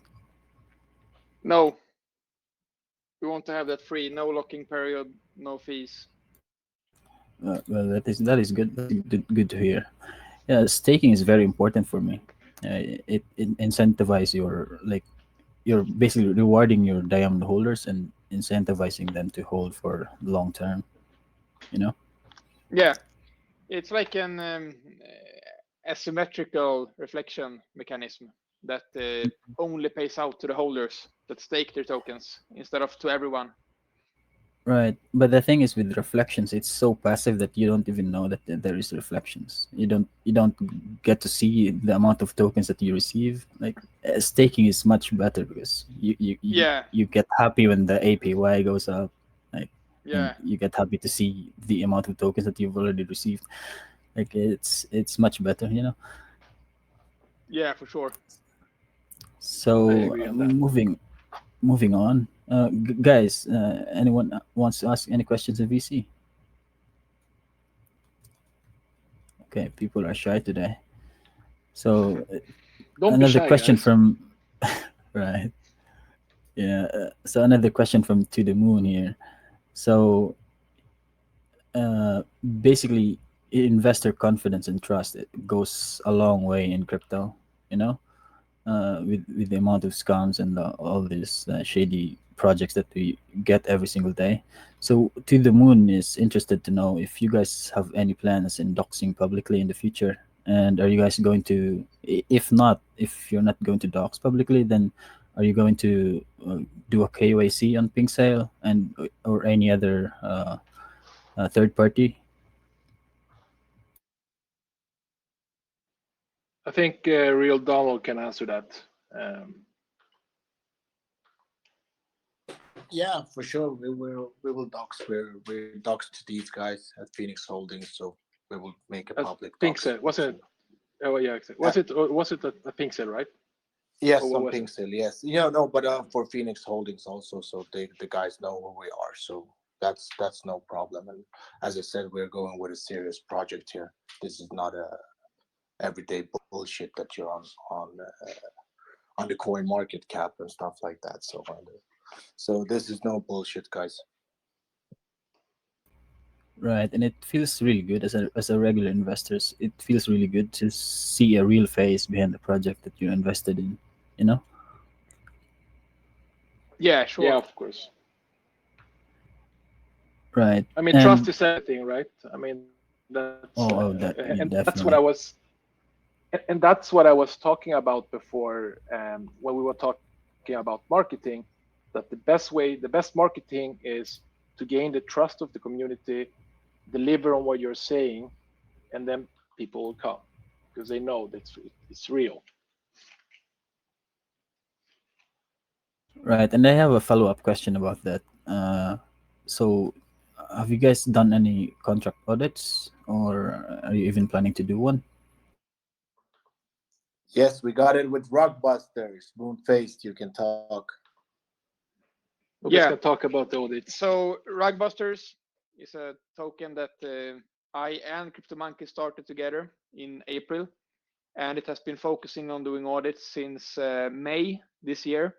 No, we want to have that free, no locking period, no fees. Well, that is good. That's good to hear. Yeah, staking is very important for me. It incentivize your, like, you're basically rewarding your diamond holders and incentivizing them to hold for long term. You know. Yeah, it's like an asymmetrical reflection mechanism that only pays out to the holders that stake their tokens instead of to everyone. Right, but the thing is with reflections, it's so passive that you don't even know that there is reflections. You don't get to see the amount of tokens that you receive. Like, staking is much better because Yeah, you get happy when the APY goes up, like, and yeah, you get happy to see the amount of tokens that you've already received. Like, it's much better, you know. yeah, for sure. I So agree on that. moving on, guys. Anyone wants to ask any questions of VC? Okay, people are shy today. So Don't be another shy, question guys. from right, yeah. So another question from To the Moon here. So basically, investor confidence and trust, it goes a long way in crypto. You know, with the amount of scams and all these shady projects that we get every single day. So To the Moon is interested to know if you guys have any plans in doxing publicly in the future, and are you guys going to? If not, if you're not going to dox publicly, then are you going to do a KYC on Pink Sale and or any other third party? I think Real Donald can answer that. Um, Yeah, for sure. We will dox. We're doxed to these guys at Phoenix Holdings, so we will make a as public Pink dox. said, wasn't it? Oh yeah, exactly. Uh, Was it a Pink said, right? Or yes, what on was Pink it? Sale, yes. No, but for Phoenix Holdings also, so the guys know who we are. So that's no problem. And as I said, we're going with a serious project here. This is not a everyday bullshit that you're on the coin market cap and stuff like that. So this is no bullshit, guys. Right, and it feels really good as a regular investors. It feels really good to see a real face behind the project that you invested in. You know, Yeah, Yeah, sure. of course. right? I mean, trust And is everything, right? I mean, oh, and that that's yeah, what I was, definitely. and that's what I was talking about before when we were talking about marketing. That the best marketing is to gain the trust of the community, deliver on what you're saying, and then people will come because they know that it's real. Right, and I have a follow up question about that. So, have you guys done any contract audits, or are you even planning to do one? Yes, we got it with Rockbusters. Moonfaced, you can talk. You guys Yeah. can talk about the audits. So Rugbusters is a token that I and CryptoMonkey started together in April, and it has been focusing on doing audits since May this year.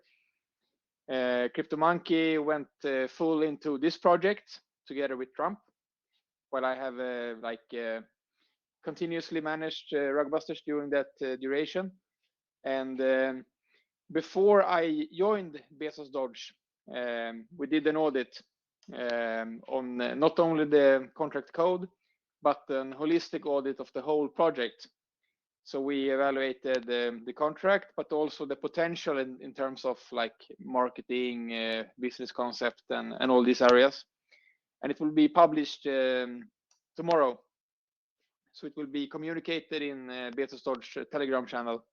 CryptoMonkey went full into this project together with Trump, while I have continuously managed Rugbusters during that duration. And before I joined BezosDoge, we did an audit on not only the contract code, but an holistic audit of the whole project. So we evaluated the contract, but also the potential in terms of like marketing, business concept, and all these areas. And it will be published tomorrow. So it will be communicated in BezosDoge Telegram channel.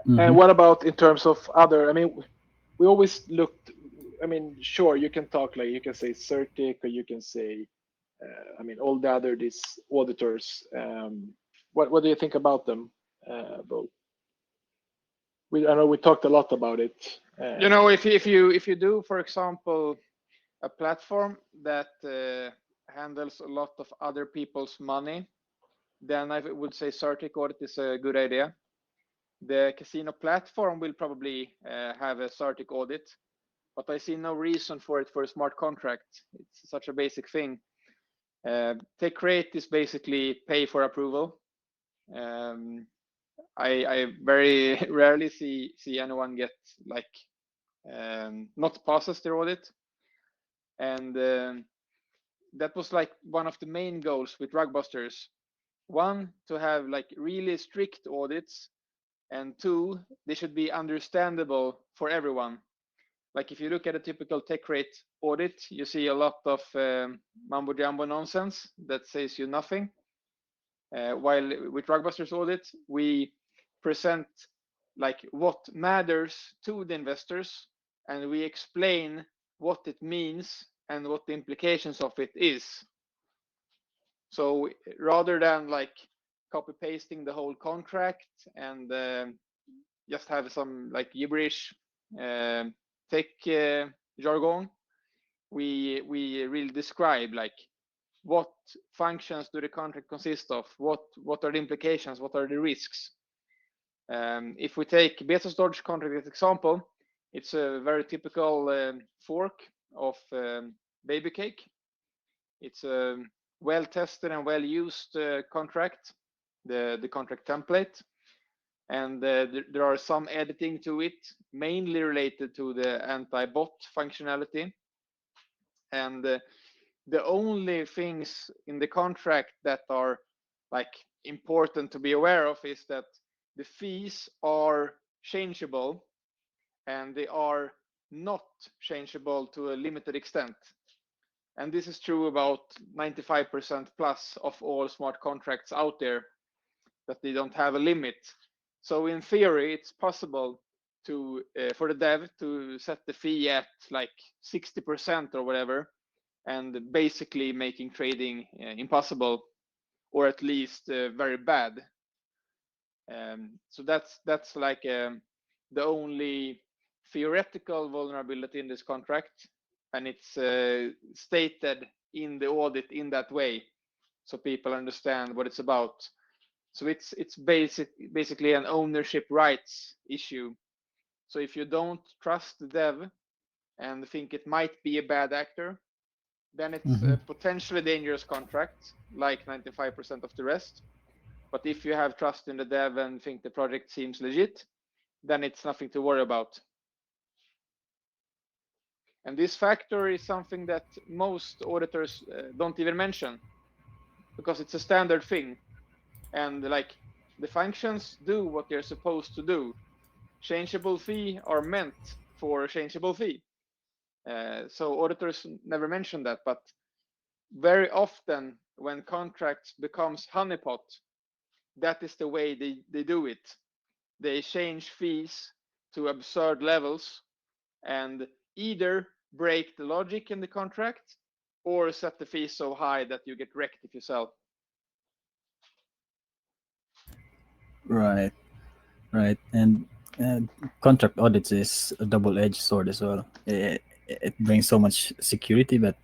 And Mm-hmm. what about in terms of other? I mean, we always looked. I mean, sure, you can talk like you can say Certic or you can say, I mean, all the other these auditors. What do you think about them, both? I know we talked a lot about it. You know, if you do, for example, a platform that handles a lot of other people's money, then I would say Certic audit is a good idea. The casino platform will probably have a Certic audit, but I see no reason for it for a smart contract. It's such a basic thing. Take rate is basically pay for approval. I very rarely see anyone get like not passes their audit, and that was like one of the main goals with Rugbusters. One, to have like really strict audits, and two, they should be understandable for everyone. Like if you look at a typical tech rate audit, you see a lot of mumbo jumbo nonsense that says you nothing. While with Rugbusters audit, we present like what matters to the investors, and we explain what it means and what the implications of it is. So rather than like copy pasting the whole contract and just have some like gibberish tech jargon, we really describe like what functions do the contract consist of, what are the implications, what are the risks. If we take BezosDoge contract as example, it's a very typical fork of baby cake. It's a well tested and well used contract, the contract template, and there are some editing to it, mainly related to the anti-bot functionality. And the only things in the contract that are like important to be aware of is that the fees are changeable, and they are not changeable to a limited extent. And this is true about 95% plus of all smart contracts out there, that they don't have a limit. So in theory, it's possible to for the dev to set the fee at like 60% or whatever, and basically making trading impossible, or at least very bad. So that's like the only theoretical vulnerability in this contract, and it's stated in the audit in that way, so people understand what it's about. So it's basically an ownership rights issue. So if you don't trust the dev and think it might be a bad actor, then it's a potentially dangerous contract, like 95% of the rest. But if you have trust in the dev and think the project seems legit, then it's nothing to worry about. And this factor is something that most auditors don't even mention, because it's a standard thing. And like the functions do what they're supposed to do. Changeable fee are meant for a changeable fee. So auditors never mention that, but very often when contracts becomes honeypot, that is the way they do it. They change fees to absurd levels and either break the logic in the contract or set the fee so high that you get wrecked if you sell. Right, right. And contract audits is a double-edged sword as well. It brings so much security, but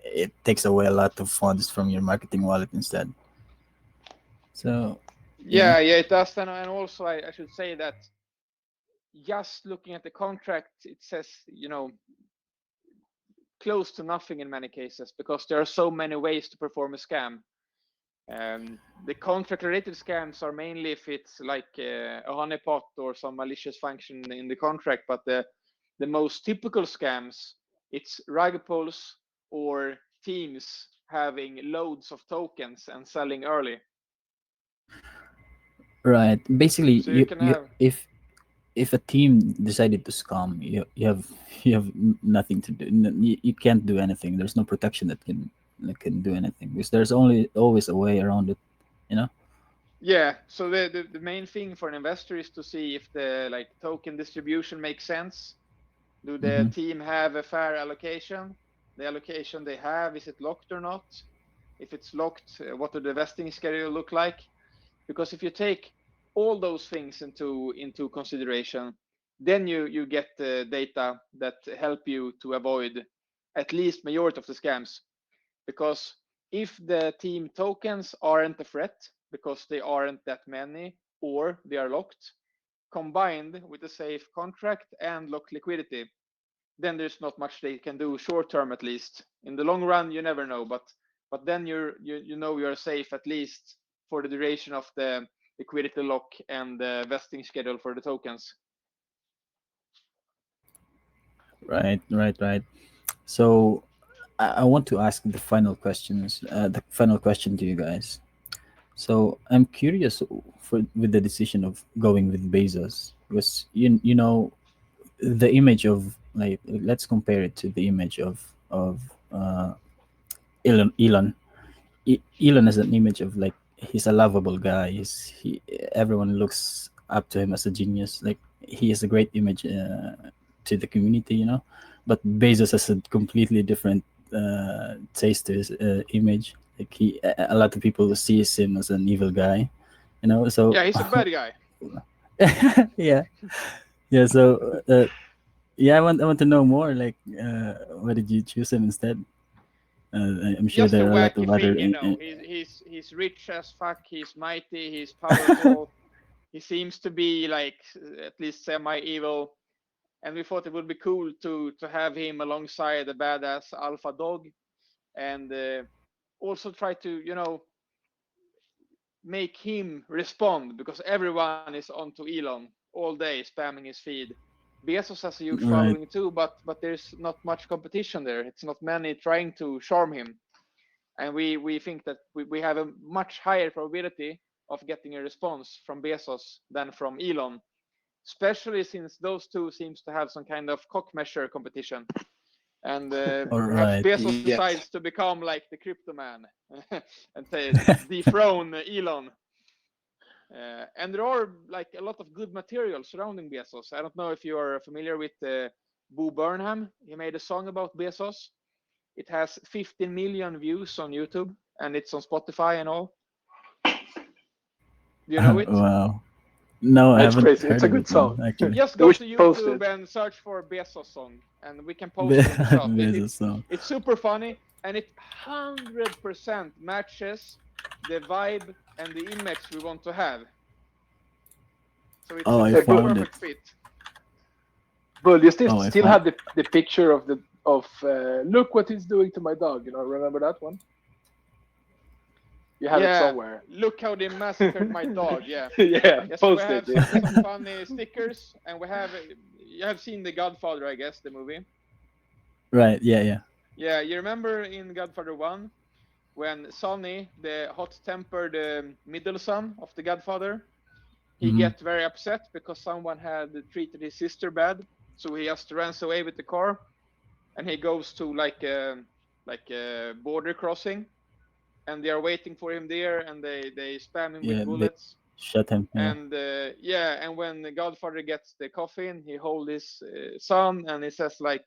it takes away a lot of funds from your marketing wallet instead. So yeah, it does. And also I should say that just looking at the contract, it says, close to nothing in many cases, because there are so many ways to perform a scam. The contract related scams are mainly if it's like a honeypot or some malicious function in the contract, but the most typical scams, it's rug pulls or teams having loads of tokens and selling early. right, basically, So you can have, if a team decided to scam, you have nothing to do. You can't do anything. There's no protection that can do anything, because there's always a way around it. You know. yeah. So the main thing for an investor is to see if the like token distribution makes sense. Do the team have a fair allocation? The allocation they have, is it locked or not? If it's locked, what does the vesting schedule look like? Because if you take all those things into consideration, then you get the data that help you to avoid at least majority of the scams. Because if the team tokens aren't a threat because they aren't that many, or they are locked, combined with a safe contract and locked liquidity, then there's not much they can do short term. At least in the long run, you never know. But then you know you're safe at least for the duration of the liquidity lock and the vesting schedule for the tokens. Right. So I want to ask the final questions. The final question to you guys. So I'm curious for with the decision of going with Bezos, because you know the image of, like, let's compare it to the image of uh, Elon. Elon is an image of, like, he's a lovable guy. Everyone looks up to him as a genius. Like, he is a great image to the community, you know. But Bezos has a completely different taste to his image. Like, a lot of people sees him as an evil guy, you know. So Yeah, he's a bad guy. yeah, yeah. So yeah, I want to know more. Like, why did you choose him instead? I'm sure Just a there are a lot wacky of other. thing, you know. He's rich as fuck. He's mighty. He's powerful. He seems to be like at least semi-evil, and we thought it would be cool to have him alongside the badass alpha dog, and also try to make him respond, because everyone is onto Elon all day spamming his feed. Bezos has a huge Right. following too, but there's not much competition there. It's not many trying to charm him, and we think that we have a much higher probability of getting a response from Bezos than from Elon, especially since those two seems to have some kind of cock measure competition. And All perhaps right. Bezos Yes. decides to become like the crypto man and dethrone Elon. And there are like a lot of good material surrounding Bezos. I don't know if you are familiar with Bo Burnham. He made a song about Bezos. It has 15 million views on YouTube, and it's on Spotify and all. Do you know it? Wow. No, I It's haven't crazy. It's heard a of good it, man. song. Actually, Just Yeah, go we to should post YouTube it. and search for Bezos song, and we can post it in the shop. Bezos song. It's super funny, and it 100% matches the vibe and the image we want to have. So it's Oh, I it's Hey, like a Bull, found it. perfect fit. Bull, you still Oh, I still found. have the picture of look what he's doing to my dog. You know, remember that one? You have it Yeah, somewhere. look how they massacred my dog. Yeah. Yeah, Yeah, so we post it. have some funny stickers, and we have you have seen The Godfather, I guess, the movie. Right. Yeah. Yeah. Yeah, you remember in Godfather 1 when Sonny, the hot-tempered middle son of the Godfather, he Hmm. get very upset because someone had treated his sister bad, so he just runs away with the car, and he goes to like a border crossing, and they are waiting for him there, and they spam him with Yeah. They bullets. shot him. Yeah. And yeah, and when the Godfather gets the coffin, he holds his son, and he says like,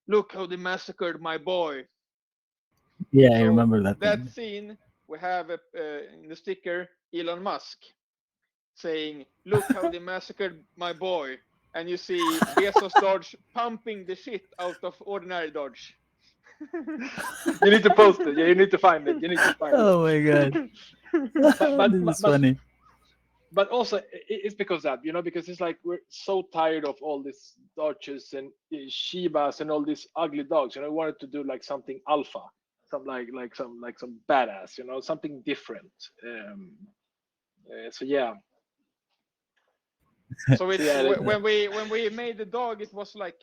"Look how they massacred my boy." Yeah. I So remember that that thing. scene we have in the sticker Elon Musk saying, "Look how they massacred my boy," and you see BezosDoge pumping the shit out of ordinary Dodge. You need to post it. Yeah, you need to find it. You need to find it. Oh my god. But but This but is but, funny. but also it's because that because it's like we're so tired of all these Dodges and Shibas and all these ugly dogs. We wanted to do like something alpha, some some badass. Something different. So yeah. So So it's yeah. when we made the dog, it was like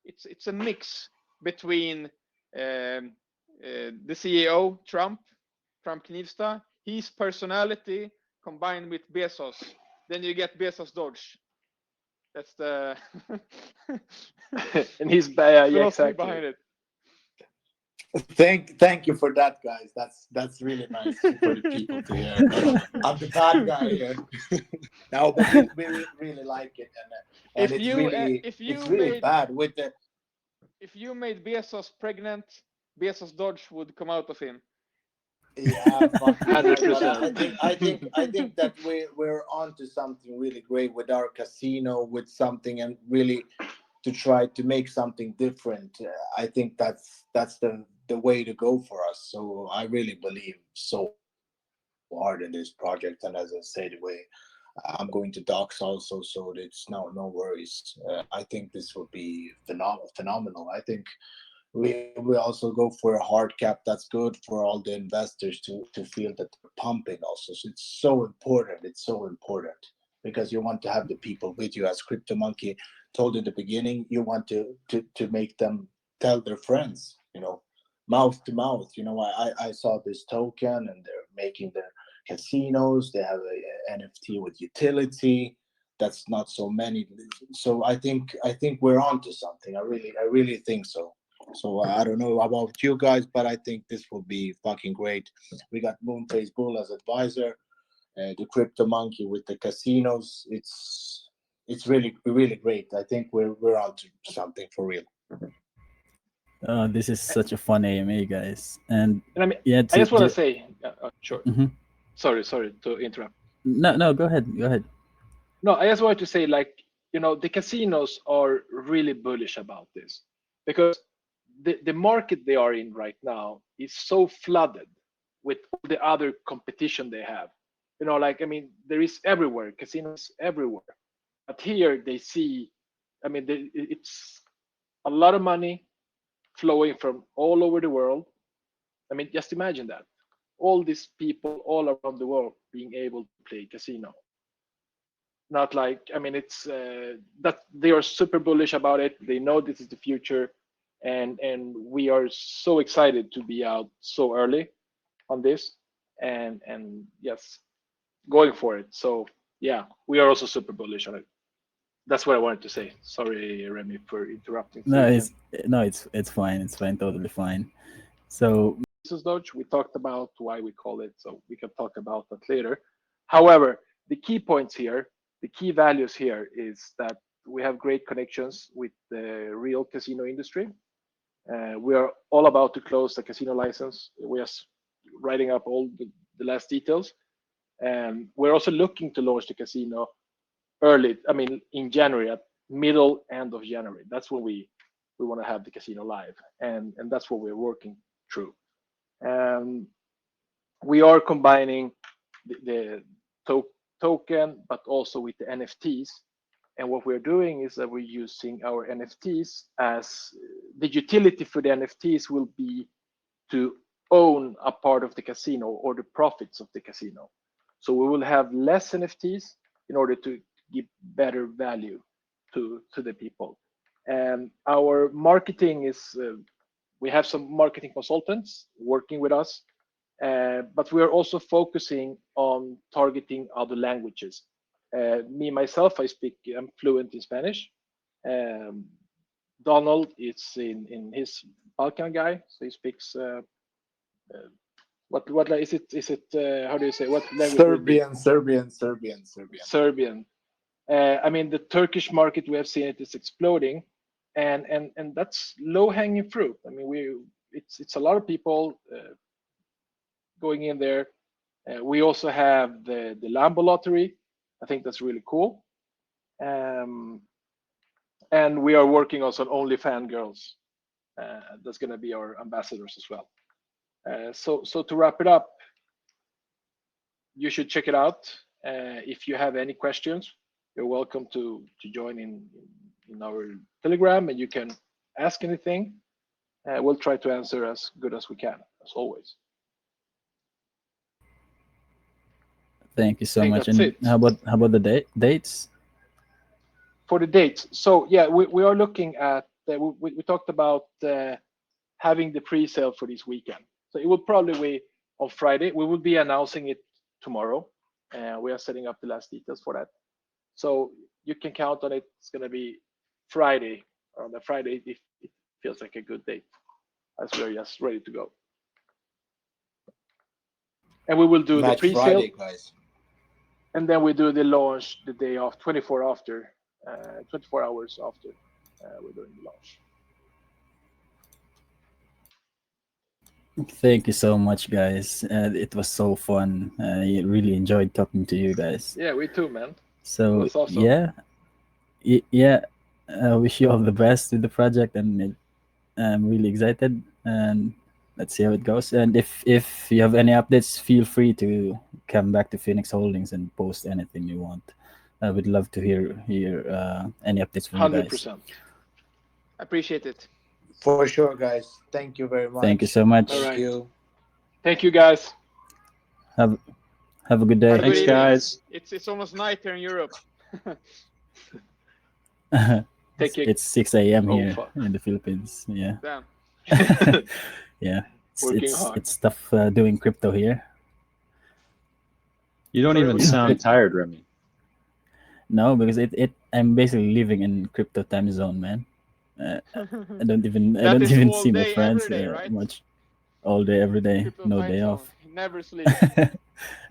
it's a mix between the CEO Trump Knivsta, his personality combined with Bezos. Then you get BezosDoge. That's the And he's bad. Yeah, philosophy exactly. behind it. Thank you for that, guys. That's really nice for the people to hear. I'm the bad guy here. No, but we really like it, and If it's you really bad with the. if you made Bezos pregnant, BezosDoge would come out of him. Yeah, but 100%. I think that we're onto something really great with our casino, with something, and really to try to make something different. I think that's the way to go for us. So I really believe so hard in this project, and as I said, I'm going to docs also, so it's no worries. I think this will be phenomenal. I think we also go for a hard cap. That's good for all the investors to feel that they're pumping also. So it's so important. It's so important because you want to have the people with you. As Crypto Monkey told in the beginning, you want to make them tell their friends, mouth to mouth. I saw this token and they're making their casinos. They have a NFT with utility. That's not so many. So I think we're on to something. I really think so. So I don't know about you guys, but I think this will be fucking great. We got Moonface Bull as advisor, the Crypto Monkey with the casinos. It's really great. I think we're on to something for real. This is such a fun AMA, guys. And And I mean, yeah, I just want to say, sure. Mhm. Sorry to interrupt. No, go ahead. Go ahead. No, I just wanted to say, like, the casinos are really bullish about this because the market they are in right now is so flooded with all the other competition they have. Like, I mean, there is everywhere, casinos everywhere. But here they see, I mean, it's a lot of money flowing from all over the world. I mean, just imagine that. All these people all around the world being able to play casino. Not like, I mean, it's that they are super bullish about it. They know this is the future, and we are so excited to be out so early on this, and yes, going for it. So yeah, we are also super bullish on it. That's what I wanted to say. Sorry, Remy, for interrupting. No, it's fine. It's fine. Totally fine. So BezosDoge, we talked about why we call it, so we can talk about that later. However, the key points here, the key values here is that we have great connections with the real casino industry. We are all about to close the casino license. We are writing up all the last details. And we're also looking to launch the casino early, I mean, in January, at middle, end of January. That's when we want to have the casino live. And that's what we're working through. We are combining the token, but also with the NFTs. And what we're doing is that we're using our NFTs as the utility for the NFTs will be to own a part of the casino or the profits of the casino. So we will have less NFTs in order to give better value to the people. And our marketing is, we have some marketing consultants working with us, but we are also focusing on targeting other languages. Me myself, I'm fluent in Spanish. Donald is in his Balkan guy, so he speaks what is it? Is it how do you say what language? Serbian. I mean, the Turkish market, we have seen it is exploding, and that's low hanging fruit. I mean, it's a lot of people going in there. We also have the Lambo Lottery. I think that's really cool. And we are working on some OnlyFans girls. That's going to be our ambassadors as well. So to wrap it up, you should check it out. If you have any questions, you're welcome to join in our Telegram, and you can ask anything. We'll try to answer as good as we can, as always. Thank you so I think much. that's And it. how about the dates? For the dates, so yeah, we are looking at. We talked about having the pre-sale for this weekend. So it will probably be on Friday. We will be announcing it tomorrow. We are setting up the last details for that. So you can count on it. It's going to be Friday, on the Friday, if it feels like a good date, as we're just ready to go. And we will do Match the pre-sale, Friday, guys. and then we do the launch the day of 24 hours after we're doing the launch. Thank you so much, guys. It was so fun. I really enjoyed talking to you guys. Yeah, we too, man. So That's awesome. yeah. I wish you all the best with the project, and I'm really excited. And let's see how it goes. And if you have any updates, feel free to come back to Phoenix Holdings and post anything you want. I would love to hear any updates from you guys. 100%. Appreciate it. For sure, guys. Thank you very much. Thank you so much. All Thank right. you. Thank you, guys. Have a good day. Have a Thanks, good evening. guys. It's almost night here in Europe. Take it. It's 6 a.m. Oh, here fuck. in the Philippines. Yeah, Damn. yeah. Working hard. It's tough doing crypto here. You don't even sound tired, Remy. No, because I'm basically living in crypto time zone, man. I don't even That is all see my day, friends every day, right? much. All day, every day, Crypto no time day zone. off. Never sleep.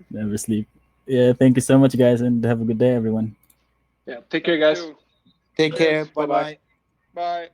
Never sleep. Yeah, thank you so much, guys, and have a good day, everyone. Yeah. Take care, guys. Too. Take care. Yes, bye-bye. Bye bye. Bye.